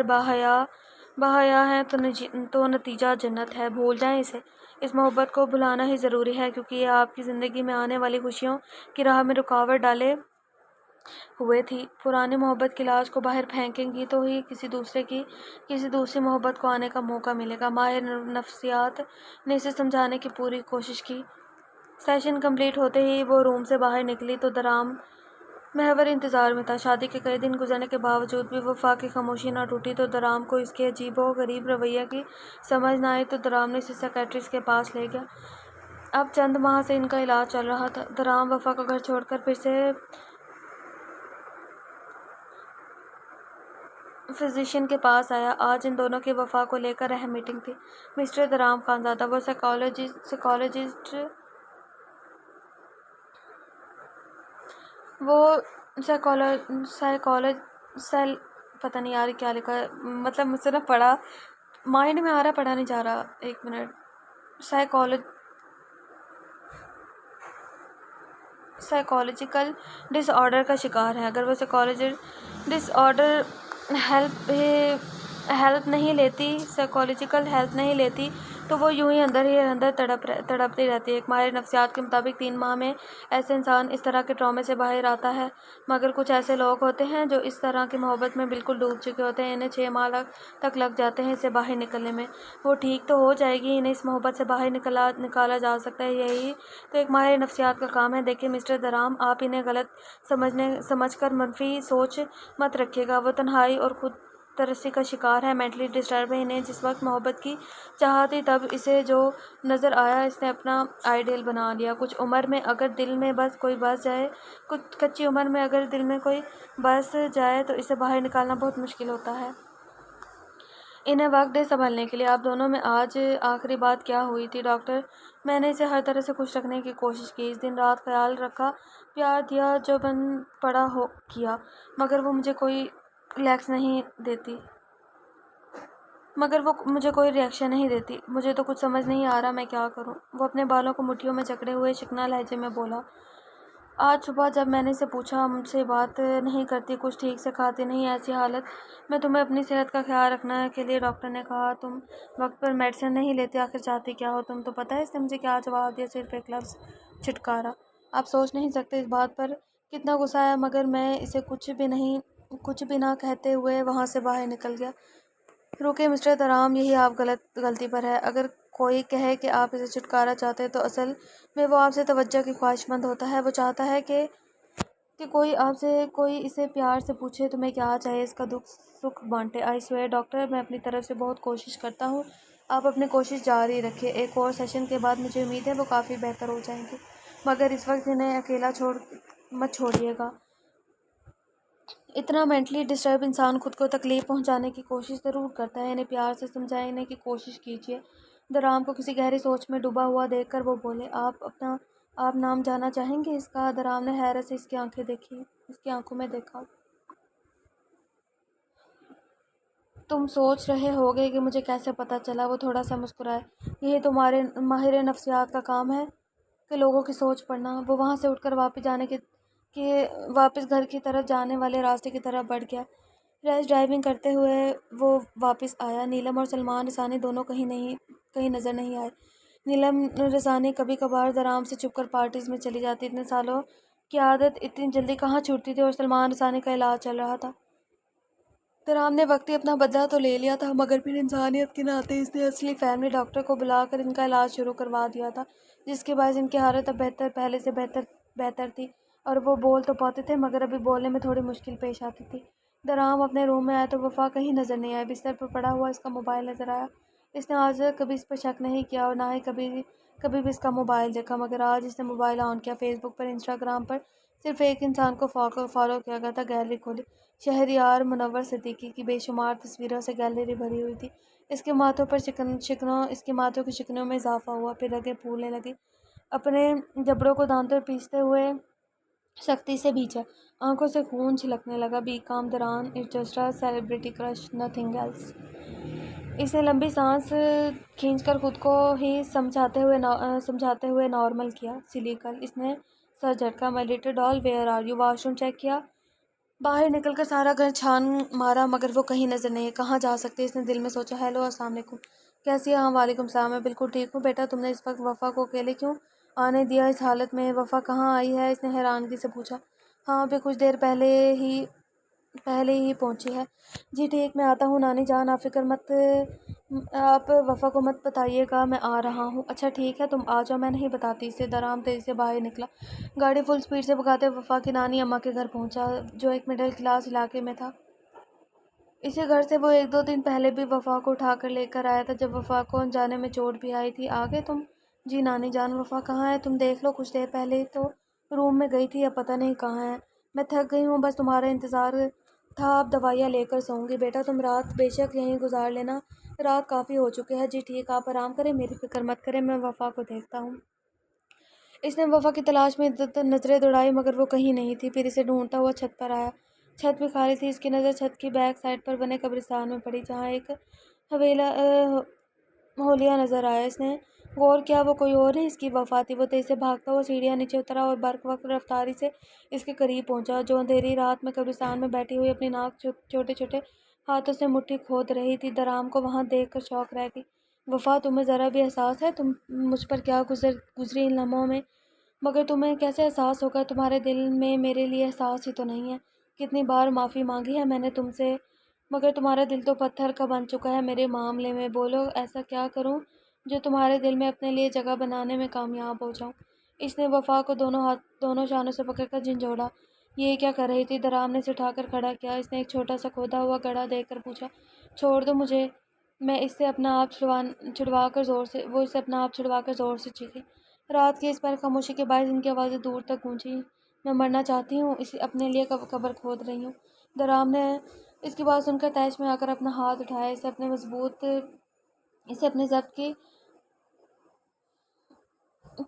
باحیا ہیں تو نتیجہ جنت ہے، بھول جائیں اسے۔ اس محبت کو بھلانا ہی ضروری ہے، کیونکہ یہ آپ کی زندگی میں آنے والی خوشیوں کی راہ میں رکاوٹ ڈالے ہوئے تھی۔ پرانی محبت کی لاش کو باہر پھینکیں گی تو ہی کسی دوسری محبت کو آنے کا موقع ملے گا۔ ماہر نفسیات نے اسے سمجھانے کی پوری کوشش کی۔ سیشن کمپلیٹ ہوتے ہی وہ روم سے باہر نکلی تو درام محور انتظار میں تھا۔ شادی کے کئی دن گزرنے کے باوجود بھی وفا کی خاموشی نہ ٹوٹی، تو درام کو اس کے عجیب و غریب رویے کی سمجھ نہ آئی، تو درام نے اسے سیکریٹرسٹ کے پاس لے گیا۔ اب چند ماہ سے ان کا علاج چل رہا تھا۔ درام وفا کا گھر چھوڑ کر پھر سے فزیشین کے پاس آیا۔ آج ان دونوں کی وفا کو لے کر اہم میٹنگ تھی۔ مسٹر درام خانزادہ، وہ پتہ نہیں یار کیا لکھا ہے، مطلب مجھ سے نہ پڑھا مائنڈ میں آ رہا، پڑھا نہیں جا رہا، ایک منٹ۔ سائیکولوجیکل ڈس آرڈر کا شکار ہے۔ اگر وہ سائیکولوجیکل ڈس آرڈر سائیکولوجیکل ہیلپ نہیں لیتی تو وہ یوں ہی اندر تڑپتی رہتی ہے۔ ایک ماہر نفسیات کے مطابق 3 ماہ میں ایسے انسان اس طرح کے ٹرامے سے باہر آتا ہے، مگر کچھ ایسے لوگ ہوتے ہیں جو اس طرح کی محبت میں بالکل ڈوب چکے ہوتے ہیں، انہیں 6 ماہ تک لگ جاتے ہیں اسے باہر نکلنے میں۔ وہ ٹھیک تو ہو جائے گی، انہیں اس محبت سے باہر نکالا جا سکتا ہے، یہی تو ایک ماہر نفسیات کا کام ہے۔ دیکھیں مسٹر درام، آپ انہیں غلط سمجھ کر منفی سوچ مت رکھیے گا، وہ تنہائی اور خود ترسی کا شکار ہے، مینٹلی ڈسٹرب ہے۔ انہیں جس وقت محبت کی چاہت تھی تب اسے جو نظر آیا اس نے اپنا آئیڈیل بنا لیا۔ کچی عمر میں اگر دل میں کوئی بس جائے تو اسے باہر نکالنا بہت مشکل ہوتا ہے۔ انہیں وقت دے سنبھلنے کے لیے۔ آپ دونوں میں آج آخری بات کیا ہوئی تھی؟ ڈاکٹر، میں نے اسے ہر طرح سے خوش رکھنے کی کوشش کی، اس دن رات خیال رکھا، پیار دیا، جو بن پڑا کیا، مگر وہ مجھے کوئی ریئیکشن نہیں دیتی۔ مجھے تو کچھ سمجھ نہیں آ رہا میں کیا کروں۔ وہ اپنے بالوں کو مٹھیوں میں جکڑے ہوئے شکناہ لہجے میں بولا۔ آج صبح جب میں نے اسے پوچھا، مجھ سے بات نہیں کرتی، کچھ ٹھیک سے کھاتی نہیں، ایسی حالت میں تمہیں اپنی صحت کا خیال رکھنے کے لیے ڈاکٹر نے کہا، تم وقت پر میڈیسن نہیں لیتی، آخر چاہتی کیا ہو تم؟ تو پتہ ہے اس نے مجھے کیا جواب دیا؟ صرف ایک لفظ، چھٹکارا۔ آپ سوچ نہیں سکتے اس بات پر کتنا غصہ آیا، مگر میں اسے کچھ بھی نہ کہتے ہوئے وہاں سے باہر نکل گیا۔ رکے مسٹر درام، یہی آپ غلطی پر ہے۔ اگر کوئی کہے کہ آپ اسے چھٹکارا چاہتے ہیں تو اصل میں وہ آپ سے توجہ کی خواہش مند ہوتا ہے، وہ چاہتا ہے کہ کوئی اسے پیار سے پوچھے تمہیں کیا چاہیے، اس کا دکھ سکھ بانٹے۔ آئی سویئر ڈاکٹر، میں اپنی طرف سے بہت کوشش کرتا ہوں، آپ اپنی کوشش جاری رکھیں، ایک اور سیشن کے بعد مجھے امید ہے وہ کافی بہتر ہو جائیں گے، مگر اس وقت انہیں اکیلا مت چھوڑیے گا۔ اتنا مینٹلی ڈسٹرب انسان خود کو تکلیف پہنچانے کی کوشش ضرور کرتا ہے، انہیں پیار سے سمجھانے کی کوشش کیجیے۔ درام کو کسی گہری سوچ میں ڈوبا ہوا دیکھ کر وہ بولے، آپ نام جاننا چاہیں گے اس کا؟ درام نے حیرت سے اس کی آنکھوں میں دیکھا۔ تم سوچ رہے ہوگے کہ مجھے کیسے پتہ چلا؟ وہ تھوڑا سا مسکرائے۔ یہی تو ماہر نفسیات کا کام ہے کہ لوگوں کی سوچ پڑھنا۔ وہ وہاں سے اٹھ کر واپس گھر کی طرف جانے والے راستے کی طرف بڑھ گیا۔ ریش ڈرائیونگ کرتے ہوئے وہ واپس آیا۔ نیلم اور سلمان رسانی دونوں کہیں نظر نہیں آئے۔ نیلم رسانی کبھی کبھار درام سے چھپ کر پارٹیز میں چلی جاتی، اتنے سالوں کی عادت اتنی جلدی کہاں چھوٹتی تھی، اور سلمان رسانی کا علاج چل رہا تھا۔ درام نے وقتی اپنا بدلہ تو لے لیا تھا، مگر پھر انسانیت کے ناطے اس نے اصلی فیملی ڈاکٹر کو بلا کر ان کا علاج شروع کروا دیا تھا، جس کے باعث ان کی حالت اب پہلے سے بہتر تھی۔ اور وہ بول تو پاتے تھے مگر ابھی بولنے میں تھوڑی مشکل پیش آتی تھی۔ درام اپنے روم میں آیا تو وفا کہیں نظر نہیں آئی۔ بستر پر پڑا ہوا اس کا موبائل نظر آیا۔ اس نے آج تک کبھی اس پر شک نہیں کیا اور نہ ہی کبھی بھی اس کا موبائل دیکھا، مگر آج اس نے موبائل آن کیا، فیس بک پر، انسٹاگرام پر صرف ایک انسان کو فالو کیا گیا تھا۔ گیلری کھولی، شہریار منور صدیقی کی بے شمار تصویروں سے گیلری بھری ہوئی تھی۔ اس کے ماتھوں کی شکنوں میں اضافہ ہوا، پھر رگیں پھولنے لگی۔ اپنے جبڑوں کو دانتوں پر پیستے ہوئے سختی سے بھینچا، آنکھوں سے خون چھلکنے لگا۔ بی کام دران، it's just a celebrity crush, nothing else. اس نے لمبی سانس کھینچ کر خود کو ہی سمجھاتے ہوئے نارمل کیا۔ سلیکل، اس نے سر جھٹکا۔ My little doll, where are you? Washroom check کیا، باہر نکل کر سارا گھر چھان مارا مگر وہ کہیں نظر نہیں ہے۔ کہاں جا سکتے، اس نے دل میں سوچا۔ ہیلو، السلام علیکم، کیسی ہے؟ ہاں وعلیکم السلام، میں بالکل ٹھیک ہوں۔ بیٹا تم نے اس وقت وفا کو اکیلے کیوں آنے دیا اس حالت میں؟ وفا کہاں آئی ہے؟ اس نے حیرانگی سے پوچھا۔ ہاں ابھی کچھ دیر پہلے ہی پہنچی ہے۔ جی ٹھیک، میں آتا ہوں نانی جان، آپ وفا کو مت بتائیے گا، میں آ رہا ہوں۔ اچھا ٹھیک ہے، تم آ جاؤ، میں نہیں بتاتی اسے۔ درام تیزی سے باہر نکلا، گاڑی فل سپیڈ سے بھگاتے وفا کی نانی اماں کے گھر پہنچا، جو ایک مڈل کلاس علاقے میں تھا۔ اسی گھر سے وہ 1-2 دن پہلے بھی وفا کو اٹھا کر لے کر آیا تھا، جب وفا کو انجانے میں چوٹ بھی آئی تھی۔ آ گئے تم؟ جی نانی جان، وفا کہاں ہے؟ تم دیکھ لو، کچھ دیر پہلے ہی تو روم میں گئی تھی، اب پتہ نہیں کہاں ہے۔ میں تھک گئی ہوں، بس تمہارا انتظار تھا، اب دوائیاں لے کر سوؤں گی۔ بیٹا تم رات بے شک یہیں گزار لینا، رات کافی ہو چکی ہے۔ جی ٹھیک، آپ آرام کریں، میری فکر مت کریں، میں وفا کو دیکھتا ہوں۔ اس نے وفا کی تلاش میں نظریں دوڑائی مگر وہ کہیں نہیں تھی، پھر اسے ڈھونڈتا ہوا چھت پر آیا۔ چھت بھی خالی تھی۔ اس کی نظر چھت کی بیک سائڈ پر بنے قبرستان میں پڑی، جہاں ایک حولیہ نظر آیا۔ اس نے غور کیا، وہ کوئی اور نہیں، اس کی وفا تھی۔ وہ تیزی سے بھاگتا ہوا سیڑھیاں نیچے اترا اور برق وقت رفتاری سے اس کے قریب پہنچا، جو اندھیری رات میں قبرستان میں بیٹھی ہوئی اپنی ناک چھوٹے چھوٹے ہاتھوں سے مٹھی کھود رہی تھی۔ درام کو وہاں دیکھ کر شوق رہ گئی۔ وفا، تمہیں ذرا بھی احساس ہے تم مجھ پر کیا گزری ان لمحوں میں؟ مگر تمہیں کیسے احساس ہوگا؟ تمہارے دل میں میرے لیے احساس ہی تو نہیں ہے۔ کتنی بار معافی مانگی ہے میں نے تم سے، مگر تمہارا دل تو پتھر کا بن چکا ہے میرے معاملے میں۔ بولو ایسا کیا کروں جو تمہارے دل میں اپنے لیے جگہ بنانے میں کامیاب ہو جاؤں۔ اس نے وفا کو دونوں شانوں سے پکڑ کر جھنجھوڑا۔ یہ کیا کر رہی تھی؟ درام نے اسے اٹھا کر کھڑا کیا۔ اس نے ایک چھوٹا سا کھودا ہوا گڑھا دیکھ کر پوچھا۔ چھوڑ دو مجھے، میں اس سے اپنا آپ چھڑوا کر زور سے چیخی۔ رات کی اس پر خاموشی کے باعث ان کی آوازیں دور تک گونجی۔ میں مرنا چاہتی ہوں، اپنے لیے قبر کھود رہی ہوں۔ درام نے اس کی بات سن کر طیش میں آ کر اپنا ہاتھ اٹھایا، اسے اپنے ضبط کی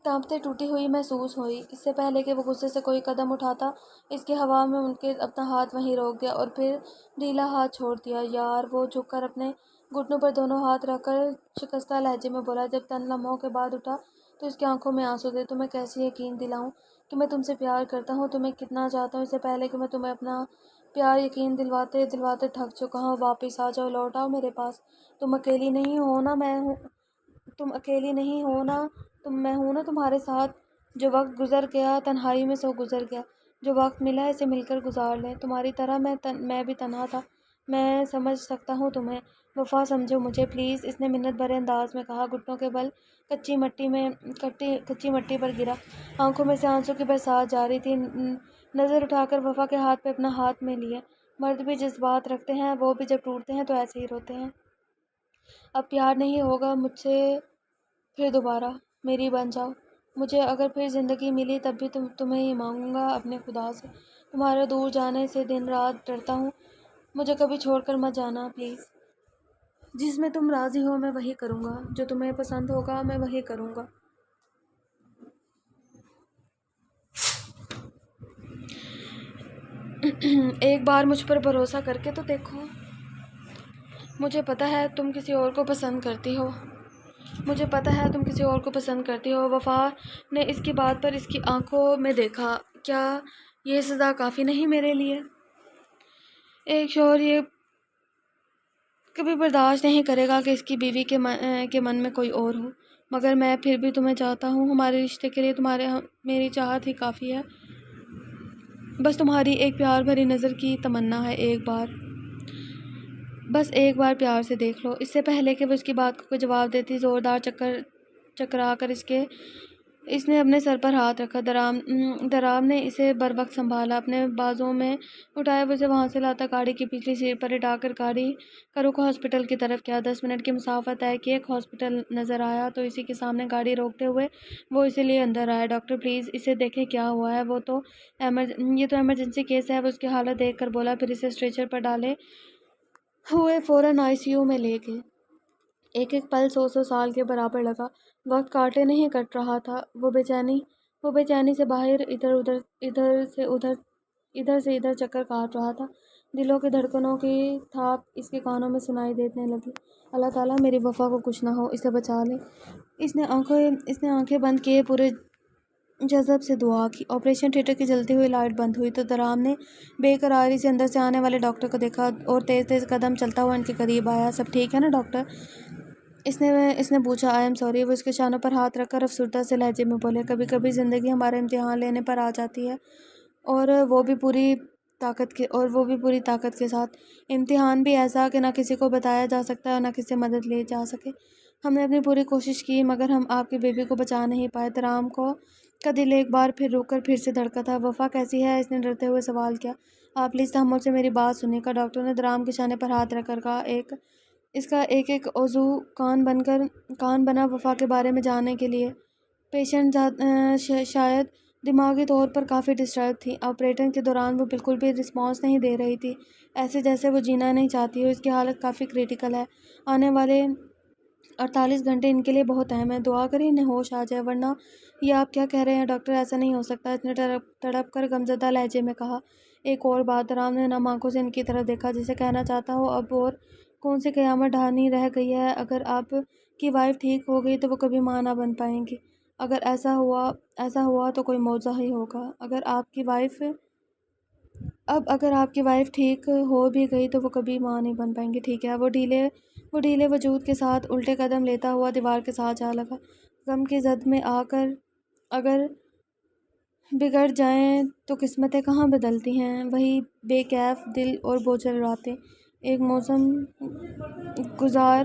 ٹانپتے ٹوٹی ہوئی محسوس ہوئی۔ اس سے پہلے کہ وہ غصے سے کوئی قدم اٹھاتا، اس کی ہوا میں ان کے اپنا ہاتھ وہیں روک دیا اور پھر ڈھیلا ہاتھ چھوڑ دیا۔ یار، وہ جھک کر اپنے گھٹنوں پر دونوں ہاتھ رکھ کر شکستہ لہجے میں بولا۔ جب چند لمحوں کے بعد اٹھا تو اس کی آنکھوں میں آنسو تھے۔ تمہیں کیسے یقین دلاؤں کہ میں تم سے پیار کرتا ہوں، تمہیں کتنا چاہتا ہوں؟ اس سے پہلے کہ میں تمہیں اپنا پیار یقین دلواتے تھک چکا ہوں۔ واپس آ جاؤ، لوٹ آؤ میرے پاس۔ تم اکیلی نہیں ہو نا، میں ہوں نا تمہارے ساتھ۔ جو وقت گزر گیا تنہائی میں سو گزر گیا، جو وقت ملا اسے مل کر گزار لیں۔ تمہاری طرح میں بھی تنہا تھا، میں سمجھ سکتا ہوں تمہیں۔ وفا سمجھو مجھے پلیز، اس نے منت بھرے انداز میں کہا۔ گھٹنوں کے بل کچی مٹی پر گرا، آنکھوں میں سے آنسوں کی برسات جاری تھی۔ نظر اٹھا کر وفا کے ہاتھ پہ اپنا ہاتھ میں لیے۔ مرد بھی جذبات رکھتے ہیں، وہ بھی جب ٹوٹتے ہیں تو ایسے ہی روتے ہیں۔ اب پیار نہیں ہوگا مجھ سے پھر دوبارہ، میری بن جاؤ۔ مجھے اگر پھر زندگی ملی تب بھی تمہیں ہی مانگوں گا اپنے خدا سے۔ تمہارے دور جانے سے دن رات ڈرتا ہوں، مجھے کبھی چھوڑ کر مت جانا پلیز۔ جس میں تم راضی ہو میں وہی کروں گا، جو تمہیں پسند ہوگا میں وہی کروں گا۔ ایک بار مجھ پر بھروسہ کر کے تو دیکھو۔ مجھے پتہ ہے تم کسی اور کو پسند کرتی ہو۔ وفا نے اس کی بات پر اس کی آنکھوں میں دیکھا۔ کیا یہ سزا کافی نہیں میرے لیے؟ ایک شوہر یہ کبھی برداشت نہیں کرے گا کہ اس کی بیوی کے من میں کوئی اور ہو، مگر میں پھر بھی تمہیں چاہتا ہوں۔ ہمارے رشتے کے لیے میری چاہت ہی کافی ہے۔ بس تمہاری ایک پیار بھری نظر کی تمنا ہے، بس ایک بار پیار سے دیکھ لو۔ اس سے پہلے کہ وہ اس کی بات کو کوئی جواب دیتی، زوردار چکرا کر اس کے اس نے اپنے سر پر ہاتھ رکھا۔ درام نے اسے بروقت سنبھالا، اپنے بازوں میں اٹھایا، وہ اسے وہاں سے لاتا گاڑی کی پچھلی سیٹ پر لٹا کر گاڑی کا رخ ہاسپٹل کی طرف کیا۔ 10 منٹ کی مسافت طے کی، ایک ہاسپٹل نظر آیا تو اسی کے سامنے گاڑی روکتے ہوئے وہ اسے لیے اندر آیا۔ ڈاکٹر پلیز اسے دیکھیں کیا ہوا ہے، یہ تو ایمرجنسی کیس ہے، وہ اس کی حالت دیکھ کر بولا، پھر اسے اسٹریچر پر ڈالے ہوئے فوراً آئی سی یو میں لے گئے۔ ایک ایک پل 100 سال کے برابر لگا، وقت کاٹے نہیں کٹ رہا تھا۔ وہ بے چینی سے باہر ادھر سے ادھر چکر کاٹ رہا تھا۔ دلوں کی دھڑکنوں کی تھاپ اس کے کانوں میں سنائی دینے لگی۔ اللہ تعالیٰ میری وفا کو کچھ نہ ہو، اسے بچا لے۔ اس نے آنکھیں بند کیے پورے جذب سے دعا کی۔ آپریشن تھیٹر کی جلتی ہوئی لائٹ بند ہوئی تو درام نے بے قراری سے اندر سے آنے والے ڈاکٹر کو دیکھا اور تیز تیز قدم چلتا ہوا ان کے قریب آیا۔ سب ٹھیک ہے نا ڈاکٹر؟ اس نے پوچھا۔ آئی ایم سوری، وہ اس کے شانوں پر ہاتھ رکھ کر افسردہ سے لہجے میں بولے، کبھی کبھی زندگی ہمارا امتحان لینے پر آ جاتی ہے، اور وہ بھی پوری طاقت کے ساتھ۔ امتحان بھی ایسا کہ نہ کسی کو بتایا جا سکتا اور نہ کسی سے مدد لی جا سکے۔ ہم نے اپنی پوری کوشش کی مگر ہم آپ کی بیبی کو بچا نہیں پائے۔ درام کا دل ایک بار پھر رک کر پھر سے دھڑکا تھا۔ وفا کیسی ہے؟ اس نے ڈرتے ہوئے سوال کیا۔ آپ پلیز تحمل سے میری بات سنیے گا، ڈاکٹر نے درام کے شانے پر ہاتھ رکھ کر کہا۔ اس کا ایک ایک عضو کان بنا وفا کے بارے میں جاننے کے لیے۔ پیشنٹ شاید دماغی طور پر کافی ڈسٹرب تھی۔ آپریشن کے دوران وہ بالکل بھی رسپانس نہیں دے رہی تھی، ایسے جیسے وہ جینا نہیں چاہتی ہو۔ اس کی حالت کافی کریٹیکل ہے، آنے والے 48 گھنٹے ان کے لیے بہت اہم ہے۔ دعا کریں انہیں ہوش آ جائے، ورنہ یہ آپ کیا کہہ رہے ہیں ڈاکٹر؟ ایسا نہیں ہو سکتا، اس نے تڑپ کر غمزدہ لہجے میں کہا۔ ایک اور بات، درام نے نم آنکھوں سے ان کی طرف دیکھا جیسے کہنا چاہتا ہو اب اور کون سی قیامت ڈھانی رہ گئی ہے؟ اگر آپ کی وائف ٹھیک ہو گئی تو وہ کبھی ماں نہ بن پائیں گی۔ اگر ایسا ہوا تو کوئی معجزہ ہی ہوگا۔ اگر آپ کی وائف ٹھیک ہو بھی گئی تو وہ کبھی ماں نہیں بن پائیں گی، ٹھیک ہے؟ وہ ڈھیلے وجود کے ساتھ الٹے قدم لیتا ہوا دیوار کے ساتھ جا لگا۔ غم کی زد میں آ کر اگر بگڑ جائیں تو قسمتیں کہاں بدلتی ہیں، وہی بے کیف دل اور بوجھل راتیں۔ ایک موسم گزار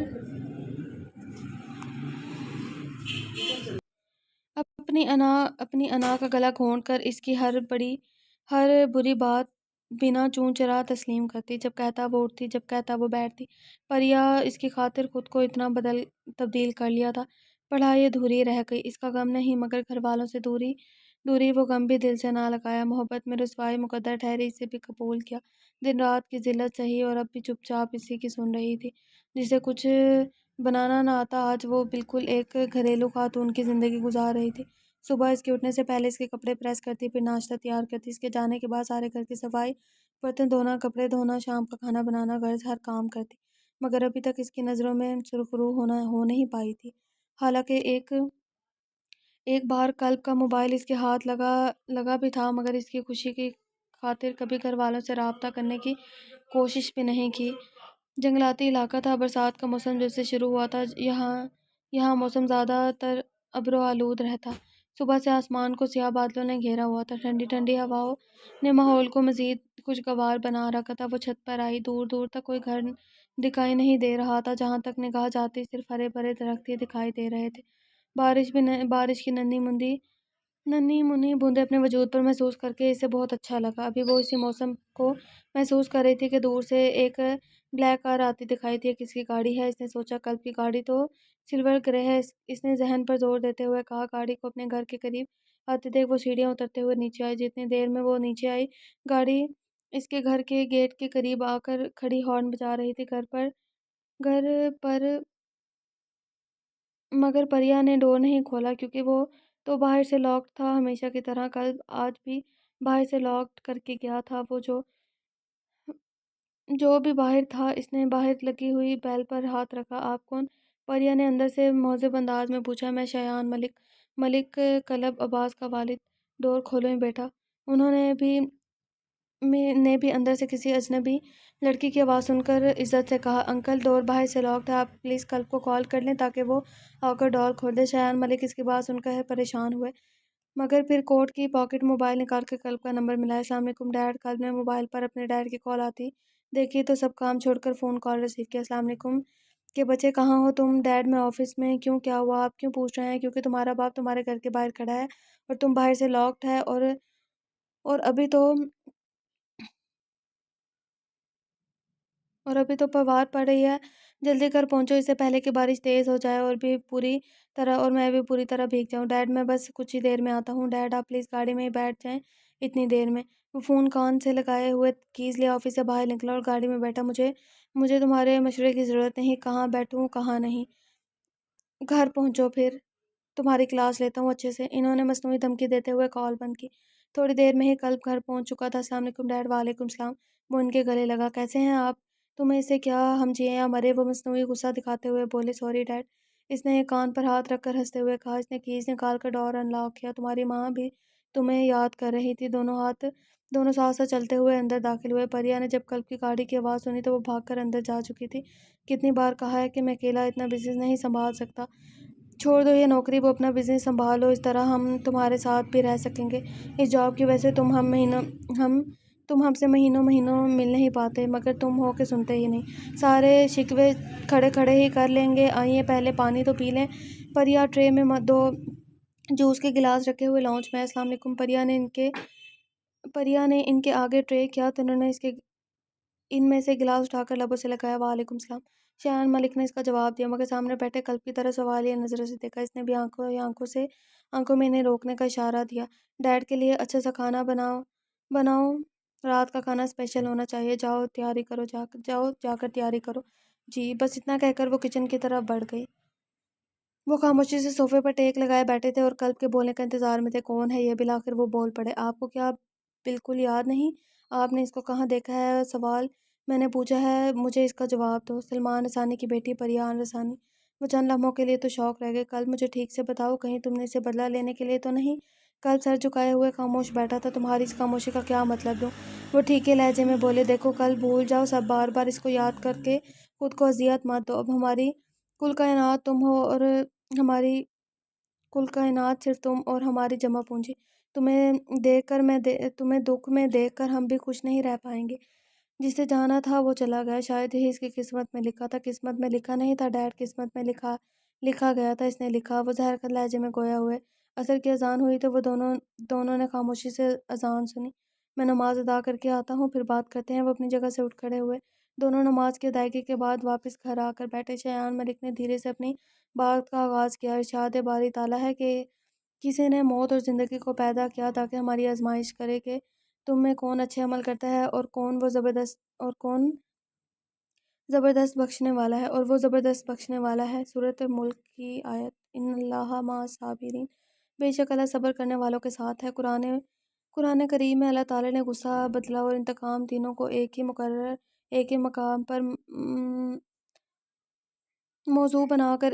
اپنی انا کا گلا گھونٹ کر اس کی ہر بری بات بنا چون چرا تسلیم کرتی۔ جب کہتا وہ اٹھتی، جب کہتا وہ بیٹھتی۔ پریا اس کی خاطر خود کو اتنا تبدیل کر لیا تھا۔ پڑھائی ادھوری رہ گئی، اس کا غم نہیں مگر گھر والوں سے دوری وہ غم بھی دل سے نہ لگایا۔ محبت میں رسوائی مقدر ٹھہری، اسے بھی قبول کیا۔ دن رات کی ذلت سہی اور اب بھی چپ چاپ اسی کی سن رہی تھی۔ جسے کچھ بنانا نہ آتا، آج وہ بالکل ایک گھریلو خاتون کی زندگی گزار رہی تھی۔ صبح اس کے اٹھنے سے پہلے اس کے کپڑے پریس کرتی، پھر ناشتہ تیار کرتی، اس کے جانے کے بعد سارے گھر کی صفائی، برتن دھونا، کپڑے دھونا، شام کا کھانا بنانا، غرض ہر کام کرتی، مگر ابھی تک اس کی نظروں میں سرخرو ہو نہیں پائی تھی۔ حالانکہ ایک بار قلب کا موبائل اس کے ہاتھ لگا بھی تھا، مگر اس کی خوشی کی خاطر کبھی گھر والوں سے رابطہ کرنے کی کوشش بھی نہیں کی۔ جنگلاتی علاقہ تھا، برسات کا موسم جب سے شروع ہوا تھا، یہاں موسم زیادہ تر ابر و آلود رہتا۔ صبح سے آسمان کو سیاہ بادلوں نے گھیرا ہوا تھا، ٹھنڈی ٹھنڈی ہواؤں نے ماحول کو مزید خوشگوار بنا رکھا تھا۔ وہ چھت پر آئی، دور دور تک کوئی گھر دکھائی نہیں دے رہا تھا، جہاں تک نگاہ جاتی صرف ہرے بھرے درخت ہی دکھائی دے رہے تھے۔ بارش کی ننھی منھی بوندیں اپنے وجود پر محسوس کر کے اسے بہت اچھا لگا۔ ابھی وہ اسی موسم کو محسوس کر رہی تھی کہ دور سے ایک بلیک کار آتی دکھائی دی۔ یہ کس کی گاڑی ہے؟ اس نے سوچا، کلب کی گاڑی تو سلور گرے ہے۔ اس نے ذہن پر زور دیتے ہوئے کہا۔ گاڑی کو اپنے گھر کے قریب آتے دیکھ وہ سیڑھیاں اترتے ہوئے نیچے آئی۔ جتنی دیر میں وہ نیچے آئی، گاڑی اس کے گھر کے گیٹ کے قریب آ کر کھڑی ہارن بجا رہی تھی۔ گھر پر مگر پریا نے ڈور نہیں کھولا، کیونکہ وہ تو باہر سے لاکڈ تھا، ہمیشہ کی طرح۔ کلب آج بھی باہر سے لاک کر کے گیا تھا۔ وہ جو بھی باہر تھا، اس نے باہر لگی ہوئی بیل پر ہاتھ رکھا۔ آپ کون؟ پریا نے اندر سے مہذب انداز میں پوچھا۔ میں شایان ملک کلب عباس کا والد۔ ڈور کھولیں بیٹا، انہوں نے بھی اندر سے کسی اجنبی لڑکی کی آواز سن کر عزت سے کہا۔ انکل، ڈور باہر سے لاکڈ ہے، آپ پلیز کلب کو کال کر لیں تاکہ وہ آ کر ڈور کھول دے۔ شایان ملک اس کی بات سن کر پریشان ہوئے، مگر پھر کوٹ کی پاکٹ موبائل نکال کر کلب کا نمبر ملایا۔ السلام علیکم ڈیڈ۔ کلب نے موبائل پر اپنے ڈیڈ کی کال آتی دیکھی تو سب کام چھوڑ کر فون کال ریسیو کیا۔ السلام علیکم کہ بچے کہاں ہو تم؟ ڈیڈ میں آفس میں۔ کیوں، کیا ہوا؟ آپ کیوں پوچھ رہے ہیں؟ کیونکہ تمہارا باپ تمہارے گھر کے باہر کھڑا ہے اور تم باہر سے لاکڈ ہے، اور ابھی تو پوار پڑ رہی ہے۔ جلدی کر پہنچو اس سے پہلے کہ بارش تیز ہو جائے اور میں بھی پوری طرح بھیگ جاؤں۔ ڈیڈ میں بس کچھ ہی دیر میں آتا ہوں۔ ڈیڈ آپ پلیز گاڑی میں ہی بیٹھ جائیں اتنی دیر میں۔ وہ فون کان سے لگائے ہوئے کیز لے آفس سے باہر نکلا اور گاڑی میں بیٹھا۔ مجھے تمہارے مشورے کی ضرورت نہیں، کہاں بیٹھوں کہاں نہیں، گھر پہنچو پھر تمہاری کلاس لیتا ہوں اچھے سے۔ انہوں نے مصنوعی دھمکی دیتے ہوئے کال بند کی۔ تھوڑی دیر میں ہی کلب گھر پہنچ چکا تھا۔ السلام علیکم ڈیڈ۔ وعلیکم السلام۔ وہ ان کے گلے لگا۔ کیسے ہیں آپ؟ تمہیں اس سے کیا، ہم جیے یا مرے؟ وہ مصنوعی غصہ دکھاتے ہوئے بولے۔ Sorry dead. اس نے کان پر ہاتھ رکھ کر ہنستے ہوئے کہا۔ اس نے کیز نکال کر ڈور انلاک کیا۔ تمہاری ماں بھی تمہیں یاد کر رہی تھی۔ دونوں ساتھ ساتھ چلتے ہوئے اندر داخل ہوئے۔ پریا نے جب کلب کی گاڑی کی آواز سنی تو وہ بھاگ کر اندر جا چکی تھی۔ کتنی بار کہا ہے کہ میں اکیلا اتنا بزنس نہیں سنبھال سکتا۔ چھوڑ دو یہ نوکری، وہ اپنا بزنس سنبھالو، اس طرح ہم تمہارے ساتھ بھی رہ سکیں گے۔ اس جاب کی وجہ سے تم ہم سے مہینوں مل نہیں پاتے، مگر تم ہو کے سنتے ہی نہیں۔ سارے شکوے کھڑے کھڑے ہی کر لیں گے۔ آئیے پہلے پانی تو پی لیں۔ پریا ٹرے میں 2 جوس کے گلاس رکھے ہوئے لاؤنج میں۔ السلام علیکم۔ پریا نے ان کے آگے ٹرے کیا تو انہوں نے ان میں سے گلاس اٹھا کر لبوں سے لگایا۔ وعلیکم السلام۔ شایان ملک نے اس کا جواب دیا، مگر سامنے بیٹھے کلب کی طرف سوالیہ نظروں سے دیکھا۔ اس نے بھی آنکھوں میں انہیں روکنے کا اشارہ دیا۔ ڈیڈ کے لیے اچھا سا کھانا بناؤ، رات کا کھانا اسپیشل ہونا چاہیے۔ جاؤ جا کر تیاری کرو۔ جی۔ بس اتنا کہہ کر وہ کچن کی طرف بڑھ گئی۔ وہ خاموشی سے صوفے پر ٹیک لگائے بیٹھے تھے اور کلب کے بولنے کا انتظار میں تھے۔ کون ہے یہ؟ بالآخر وہ بول پڑے۔ آپ کو کیا بالکل یاد نہیں؟ آپ نے اس کو کہاں دیکھا ہے؟ سوال میں نے پوچھا ہے، مجھے اس کا جواب دو۔ سلمان رسانی کی بیٹی پریان رسانی۔ وہ چند لمحوں کے لیے تو شاک رہ گئے۔ کل مجھے ٹھیک سے بتاؤ، کہیں تم نے اسے بدلہ لینے کے لیے تو نہیں؟ کل سر جھکائے ہوئے خاموش بیٹھا تھا۔ تمہاری اس خاموشی کا کیا مطلب دوں؟ وہ ٹھیکے لہجے میں بولے۔ دیکھو کل، بھول جاؤ سب، بار بار اس کو یاد کر کے خود کو اذیت مت دو۔ اب ہماری کل کائنات تم ہو اور ہماری کل کائنات صرف تم اور ہماری جمع پونجی۔ تمہیں دکھ میں دیکھ کر ہم بھی خوش نہیں رہ پائیں گے۔ جسے جانا تھا وہ چلا گیا، شاید یہی اس کی قسمت میں لکھا تھا۔ قسمت میں لکھا نہیں تھا ڈیڈ، قسمت میں لکھا گیا تھا۔ اس نے لکھا۔ وہ زہر خط لہجے میں گویا ہوئے۔ عصر کی اذان ہوئی تو وہ دونوں نے خاموشی سے اذان سنی۔ میں نماز ادا کر کے آتا ہوں، پھر بات کرتے ہیں۔ وہ اپنی جگہ سے اٹھ کھڑے ہوئے۔ دونوں نماز کی ادائیگی کے بعد واپس گھر آ کر بیٹھے۔ شایان ملک نے دھیرے سے اپنی بات کا آغاز کیا۔ ارشاد باری تعالیٰ ہے کہ کسی نے موت اور زندگی کو پیدا کیا تاکہ ہماری آزمائش کرے کہ تم میں کون اچھے عمل کرتا ہے اور کون زبردست بخشنے والا ہے۔ سورۃ ملک کی آیت۔ ان اللہ مع الصابرین۔ بے شک اللہ صبر کرنے والوں کے ساتھ ہے۔ قرآن کریم میں اللہ تعالیٰ نے غصہ، بدلہ اور انتقام تینوں کو ایک ہی مقام پر موضوع بنا کر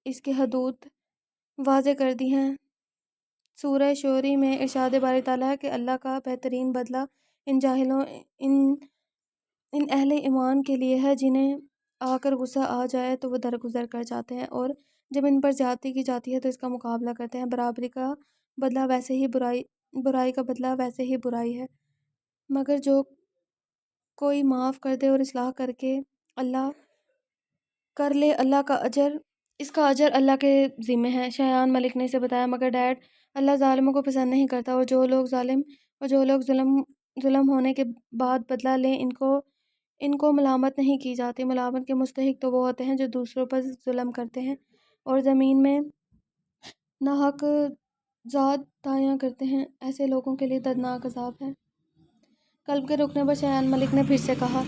اس کے حدود واضح کر دی ہیں۔ سورہ شعراء میں ارشاد باری تعالیٰ ہے کہ اللہ کا بہترین بدلہ ان اہل ایمان کے لیے ہے جنہیں آ کر غصہ آ جائے تو وہ درگزر کر جاتے ہیں، اور جب ان پر زیادتی کی جاتی ہے تو اس کا مقابلہ کرتے ہیں۔ برائی کا بدلہ ویسے ہی برائی ہے، مگر جو کوئی معاف کر دے اور اصلاح کر لے اس کا اجر اللہ کے ذمہ ہے۔ شایان ملک نے اسے بتایا۔ مگر ڈیڈ، اللہ ظالموں کو پسند نہیں کرتا، اور جو لوگ ظلم ہونے کے بعد بدلہ لیں ان کو ملامت نہیں کی جاتی۔ ملامت کے مستحق تو وہ ہوتے ہیں جو دوسروں پر ظلم کرتے ہیں اور زمین میں ناحق زیادتیاں کرتے ہیں۔ ایسے لوگوں کے لیے دردناک عذاب ہے۔ قلب کے رکنے پر شایان ملک نے پھر سے کہا،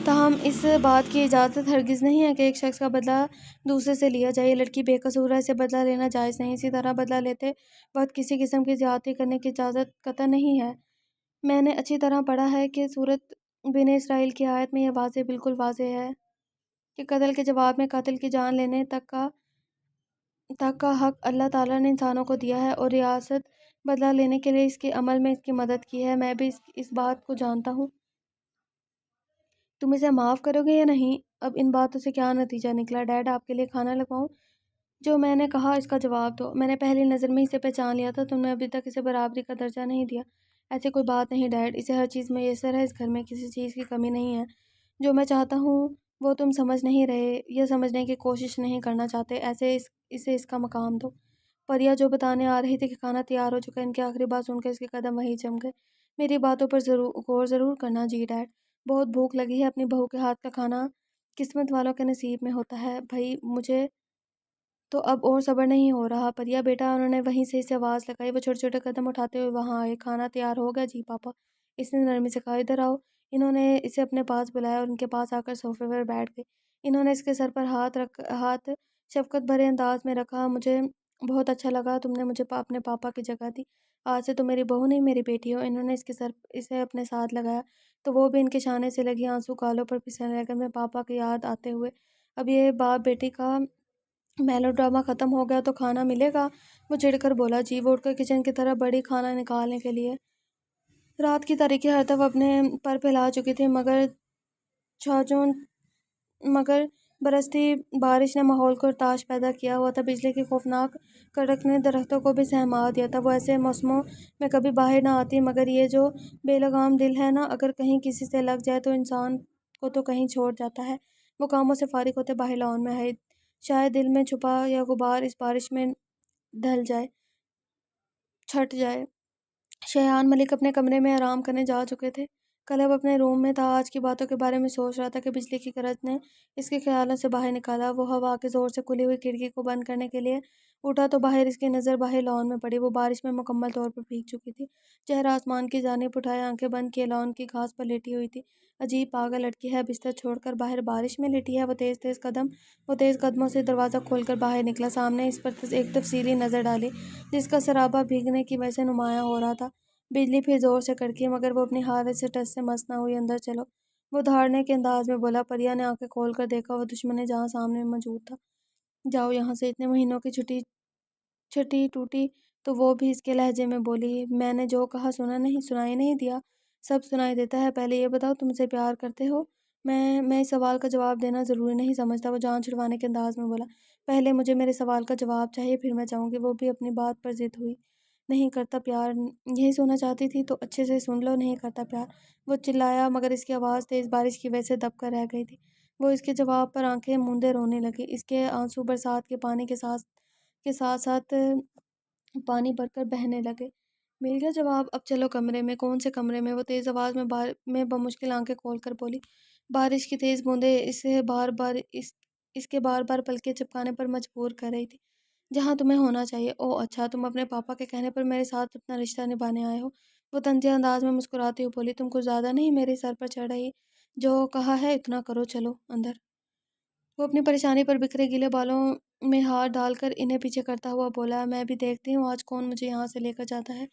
تاہم اس بات کی اجازت ہرگز نہیں ہے کہ ایک شخص کا بدلہ دوسرے سے لیا جائے۔ یہ لڑکی بے قصور ہے، اسے بدلہ لینا جائز نہیں۔ اسی طرح بدلہ لیتے وقت کسی قسم کی زیادتی کرنے کی اجازت قطعا نہیں ہے۔ میں نے اچھی طرح پڑھا ہے کہ سورۃ بنی اسرائیل کی آیت میں یہ بالکل واضح ہے کہ قتل کے جواب میں قاتل کی جان لینے تک کا حق اللہ تعالیٰ نے انسانوں کو دیا ہے، اور ریاست بدلہ لینے کے لیے اس کے عمل میں اس کی مدد کی ہے۔ میں بھی اس بات کو جانتا ہوں۔ تم اسے معاف کرو گے یا نہیں؟ اب ان باتوں سے کیا نتیجہ نکلا؟ ڈیڈ، آپ کے لیے کھانا لگواؤں؟ جو میں نے کہا اس کا جواب دو۔ میں نے پہلی نظر میں اسے پہچان لیا تھا۔ تم نے ابھی تک اسے برابری کا درجہ نہیں دیا۔ ایسی کوئی بات نہیں ڈیڈ، اسے ہر چیز میسر ہے، اس گھر میں کسی چیز کی کمی نہیں ہے۔ جو میں چاہتا ہوں وہ تم سمجھ نہیں رہے یا سمجھنے کی کوشش نہیں کرنا چاہتے، ایسے اسے اس کا مقام دو۔ پریا جو بتانے آ رہی تھی کہ کھانا تیار ہو چکا ہے، ان کی آخری بات سن کر اس کے قدم وہیں جم گئے۔ میری باتوں پر غور ضرور کرنا جی ڈیڈ، بہت بھوک لگی ہے، اپنی بہو کے ہاتھ کا کھانا قسمت والوں کے نصیب میں ہوتا ہے بھائی، مجھے تو اب اور صبر نہیں ہو رہا۔ پریا بیٹا، انہوں نے وہیں سے اسے آواز لگائی۔ وہ چھوٹے چھوٹے قدم اٹھاتے ہوئے وہاں آئے۔ کھانا تیار ہو گیا جی پاپا، اس نے نرمی سے کہا۔ ادھر آؤ۔ انہوں نے اسے اپنے پاس بلایا اور ان کے پاس آ کر صوفے پر بیٹھ گئے۔ انہوں نے اس کے سر پر ہاتھ شفقت بھرے انداز میں رکھا۔ مجھے بہت اچھا لگا تم نے مجھے اپنے پاپا کی جگہ دی، آج سے تم میری بہو نہیں میری بیٹی ہو۔ انہوں نے اسے اپنے ساتھ لگایا تو وہ بھی ان کے شانے سے لگی آنسو گالوں پر پھسلنے لگے۔ میں پاپا کی یاد آتے ہوئے اب یہ باپ بیٹی کا میلو ڈرامہ ختم ہو گیا تو کھانا ملے گا، وہ چڑھ کر بولا۔ جی، وہ اٹھ کر کچن کی طرف بڑی کھانا نکالنے کے لیے۔ رات کی تاریکی ہر طرف اپنے پر پھیلا چکی تھی، مگر برستی بارش نے ماحول کو تاش پیدا کیا ہوا تھا۔ بجلی کی خوفناک کڑک نے درختوں کو بھی سہما دیا تھا۔ وہ ایسے موسموں میں کبھی باہر نہ آتی، مگر یہ جو بے لگام دل ہے نا، اگر کہیں کسی سے لگ جائے تو انسان کو تو کہیں چھوڑ جاتا ہے۔ وہ کاموں سے فارغ ہوتے باہر لان میں آئے۔ شاید دل میں چھپا یا غبار اس بارش میں چھٹ جائے۔ شایان ملک اپنے کمرے میں آرام کرنے جا چکے تھے۔ کلب اپنے روم میں تھا، آج کی باتوں کے بارے میں سوچ رہا تھا کہ بجلی کی گرج نے اس کے خیالوں سے باہر نکالا۔ وہ ہوا کے زور سے کھلی ہوئی کھڑکی کو بند کرنے کے لیے اٹھا تو باہر اس کی نظر باہر لان میں پڑی۔ وہ بارش میں مکمل طور پر بھیگ چکی تھی، چہرہ آسمان کی جانب اٹھائے، آنکھیں بند کیے لان کی گھاس پر لیٹی ہوئی تھی۔ عجیب پاگل لڑکی ہے، بستر چھوڑ کر باہر بارش میں لیٹی ہے۔ وہ تیز قدموں سے دروازہ کھول کر باہر نکلا، سامنے اس پر ایک تفصیلی نظر ڈالی جس کا سرابہ بھیگنے کی وجہ سے نمایاں ہو رہا تھا۔ بجلی پھر زور سے کڑکی، مگر وہ اپنی حالت سے ٹس سے مس نہ ہوئی۔ اندر چلو، وہ دھاڑنے کے انداز میں بولا۔ پریا نے آنکھیں کھول کر دیکھا، وہ دشمن جہاں سامنے موجود تھا۔ جاؤ یہاں سے، اتنے مہینوں کی چھٹی ٹوٹی تو وہ بھی اس کے لہجے میں بولی۔ میں نے جو کہا سنائی نہیں دیا؟ سب سنائی دیتا ہے، پہلے یہ بتاؤ تم اسے پیار کرتے ہو؟ میں اس سوال کا جواب دینا ضروری نہیں سمجھتا، وہ جان چھڑوانے کے انداز میں بولا۔ پہلے مجھے میرے سوال کا جواب چاہیے، پھر میں چاہوں گی۔ وہ بھی اپنی بات پر ضد ہوئی۔ نہیں کرتا پیار؟ یہی سننا چاہتی تھی تو اچھے سے سن لو، نہیں کرتا پیار، وہ چلایا، مگر اس کی آواز تیز بارش کی وجہ سے دب کر رہ گئی تھی۔ وہ اس کے جواب پر آنکھیں موندے رونے لگی۔ اس کے آنسو برسات کے پانی کے ساتھ ساتھ پانی بھر کر بہنے لگے۔ مل گیا جواب، اب چلو کمرے میں۔ کون سے کمرے میں؟ وہ تیز آواز میں بمشکل آنکھیں کھول کر بولی۔ بارش کی تیز بوندیں اس کے بار بار پلکیں چپکانے پر مجبور کر رہی تھی۔ جہاں تمہیں ہونا چاہیے۔ اوہ اچھا، تم اپنے پاپا کے کہنے پر میرے ساتھ اپنا رشتہ نبھانے آئے ہو، وہ طنزیہ انداز میں مسکراتی ہوئی بولی۔ تم کچھ زیادہ نہیں میرے سر پر چڑھ رہی؟ جو کہا ہے اتنا کرو، چلو اندر۔ وہ اپنی پریشانی پر بکھرے گیلے بالوں میں ہاتھ ڈال کر انہیں پیچھے کرتا ہوا بولا۔ میں بھی دیکھتی ہوں آج کون مجھے یہاں سے لے کر جاتا ہے۔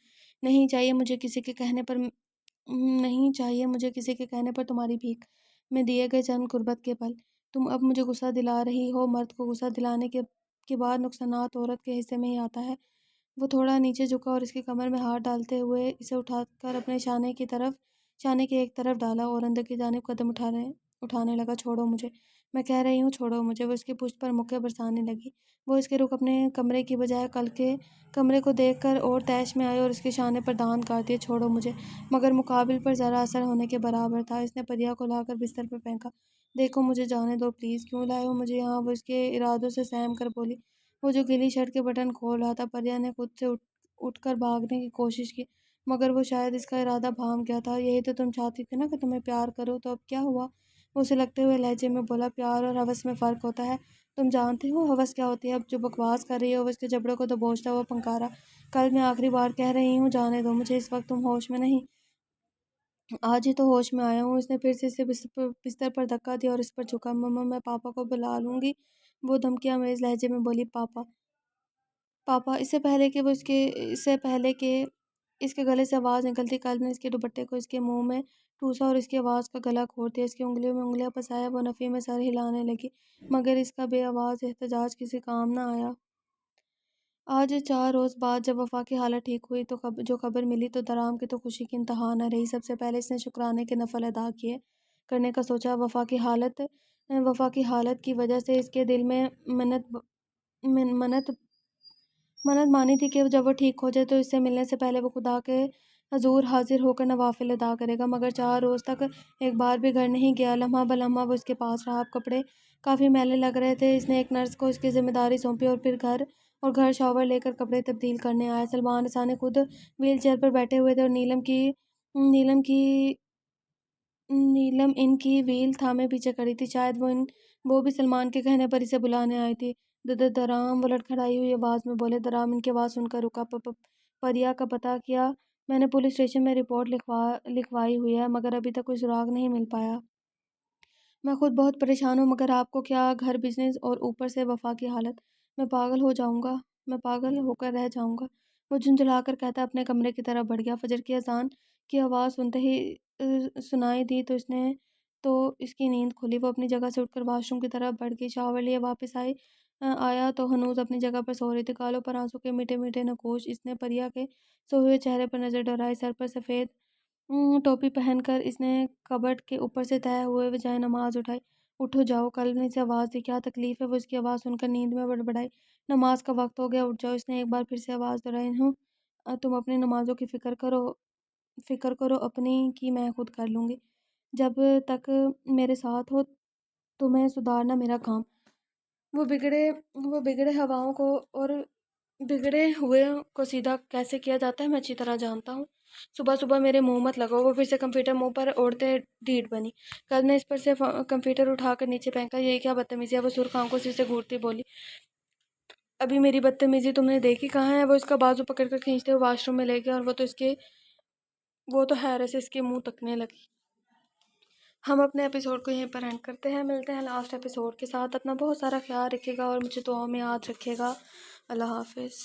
نہیں چاہیے مجھے کسی کے کہنے پر تمہاری بھیک میں دیے گئے چند غربت کے پل۔ تم اب مجھے غصہ دلا رہی ہو، مرد کو غصہ دلانے کے بعد نقصانات عورت کے حصے میں ہی آتا ہے۔ وہ تھوڑا نیچے جھکا اور اس کی کمر میں ہاتھ ڈالتے ہوئے اسے اٹھا کر اپنے شانے کی ایک طرف ڈالا اور اندر کی جانب قدم اٹھانے لگا۔ چھوڑو مجھے، میں کہہ رہی ہوں، چھوڑو مجھے۔ وہ اس کی پشت پر مکے برسانے لگی۔ وہ اس کے رخ اپنے کمرے کی بجائے کل کے کمرے کو دیکھ کر اور طیش میں آئے اور اس کے شانے پر دانت کاٹ دیے۔ چھوڑو مجھے، مگر مقابل پر ذرا اثر ہونے کے برابر تھا۔ اس نے پریا کو لا کر بستر پر پھینکا۔ دیکھو مجھے جانے دو پلیز، کیوں لائے ہو مجھے یہاں؟ وہ اس کے ارادوں سے سہم کر بولی۔ وہ جو گیلی شرٹ کے بٹن کھول رہا تھا۔ پریا نے خود سے اٹھ کر بھاگنے کی کوشش کی، مگر وہ شاید اس کا ارادہ بھانپ گیا تھا۔ یہی تو تم چاہتی تھی نا کہ تمہیں پیار کروں، تو اب کیا ہوا؟ وہ اسے لگتے ہوئے لہجے میں بولا۔ پیار اور ہوس میں فرق ہوتا ہے، تم جانتے ہو ہوس کیا ہوتی ہے؟ اب جو بکواس کر رہی ہو۔ وہ اس کے جبڑوں کو دبوچتا ہوا پنکارا۔ کل میں آخری بار کہہ رہی ہوں، جانے دو مجھے، اس وقت تم ہوش میں نہیں۔ آج ہی تو ہوش میں آیا ہوں۔ اس نے پھر سے اسے بستر پر دھکا دیا اور اس پر جھکا۔ مما، میں پاپا کو بلا لوں گی، وہ دھمکی آمیز لہجے میں بولی۔ پاپا، اس سے پہلے کہ اس کے گلے سے آواز نکلتی، قلب نے اس کے دوپٹے کو اس کے منہ میں ٹھوسا اور اس کی آواز کا گلا کھول دیا۔ اس کی انگلیوں میں انگلیاں پھنسائے وہ نفی میں سر ہلانے لگی، مگر اس کا بے آواز احتجاج کسی کام نہ آیا۔ آج 4 روز بعد جب وفا کی حالت ٹھیک ہوئی تو جو خبر ملی تو درام کی تو خوشی کی انتہا نہ رہی۔ سب سے پہلے اس نے شکرانے کے نفل ادا کرنے کا سوچا۔ وفا کی حالت کی وجہ سے اس کے دل میں منت مانی تھی کہ جب وہ ٹھیک ہو جائے تو اس سے ملنے سے پہلے وہ خدا کے حضور حاضر ہو کر نوافل ادا کرے گا، مگر 4 روز تک ایک بار بھی گھر نہیں گیا۔ لمحہ بلمحہ وہ اس کے پاس رہا۔ اب کپڑے کافی میلے لگ رہے تھے، اس نے ایک نرس کو اس کی ذمہ داری سونپی اور پھر گھر شاور لے کر کپڑے تبدیل کرنے آیا۔ سلمان رسانی خود ویل چیئر پر بیٹھے ہوئے تھے اور نیلم ان کی ویل تھامے پیچھے کھڑی تھی۔ شاید وہ بھی سلمان کے کہنے پر اسے بلانے آئی تھی۔ درام وہ لڑکھڑائی ہوئی آواز میں بولے۔ درام ان کی آواز سن کر رکا۔ پریا کا پتہ کیا؟ میں نے پولیس اسٹیشن میں رپورٹ لکھوائی ہوئی ہے، مگر ابھی تک کوئی سراغ نہیں مل پایا۔ میں خود بہت پریشان ہوں، مگر آپ کو کیا، گھر، بزنس اور اوپر سے وفا کی حالت، میں پاگل ہو کر رہ جاؤں گا۔ وہ جھنجھلا کر کہتا اپنے کمرے کی طرف بڑھ گیا۔ فجر کی اذان کی آواز سنتے ہی سنائی دی تو اس کی نیند کھلی۔ وہ اپنی جگہ سے اٹھ کر واش روم کی طرف بڑھ گئی۔ شاور لیے واپس آیا تو ہنوز اپنی جگہ پر سو رہی تھی۔ گالوں پر آنسوں کے میٹھے میٹھے نقوش۔ اس نے پریا کے سوئے ہوئے چہرے پر نظر دوڑائی۔ سر پر سفید ٹوپی پہن کر اس نے کبٹ کے اوپر سے تہہ ہوئے جائے نماز اٹھائی۔ اٹھو جاؤ، کل نے اسے آواز دی۔ کیا تکلیف ہے؟ وہ اس کی آواز سن کر نیند میں بڑبڑائی۔ نماز کا وقت ہو گیا، اٹھ جاؤ۔ اس نے ایک بار پھر سے آواز دہرائی۔ تم اپنی نمازوں کی فکر کرو اپنی کی میں خود کر لوں گی۔ جب تک میرے ساتھ ہو تمہیں سدھارنا میرا کام۔ وہ بگڑے ہواؤں کو اور بگڑے ہوئے کو سیدھا کیسے کیا جاتا ہے میں اچھی طرح جانتا ہوں۔ صبح صبح میرے منہ مت لگاؤ۔ وہ پھر سے کمپیوٹر منہ پر اوڑھتے ڈھیٹ بنی۔ کل نے اس پر سے کمپیوٹر اٹھا کر نیچے پھینکا۔ یہی کیا بدتمیزی ہے؟ وہ سرخ آنکھوں سے اسے گھورتی بولی۔ ابھی میری بدتمیزی تم نے دیکھی کہاں ہے؟ وہ اس کا بازو پکڑ کر کھینچتے ہوئے واش روم میں لے گیا اور وہ تو حیرت سے اس کے منہ تکنے لگی۔ ہم اپنے ایپیسوڈ کو یہیں پر اینڈ کرتے ہیں۔ ملتے ہیں لاسٹ ایپیسوڈ کے ساتھ۔ اپنا بہت سارا خیال رکھیے گا اور مجھے دعاؤں میں یاد رکھیے گا۔ اللہ حافظ۔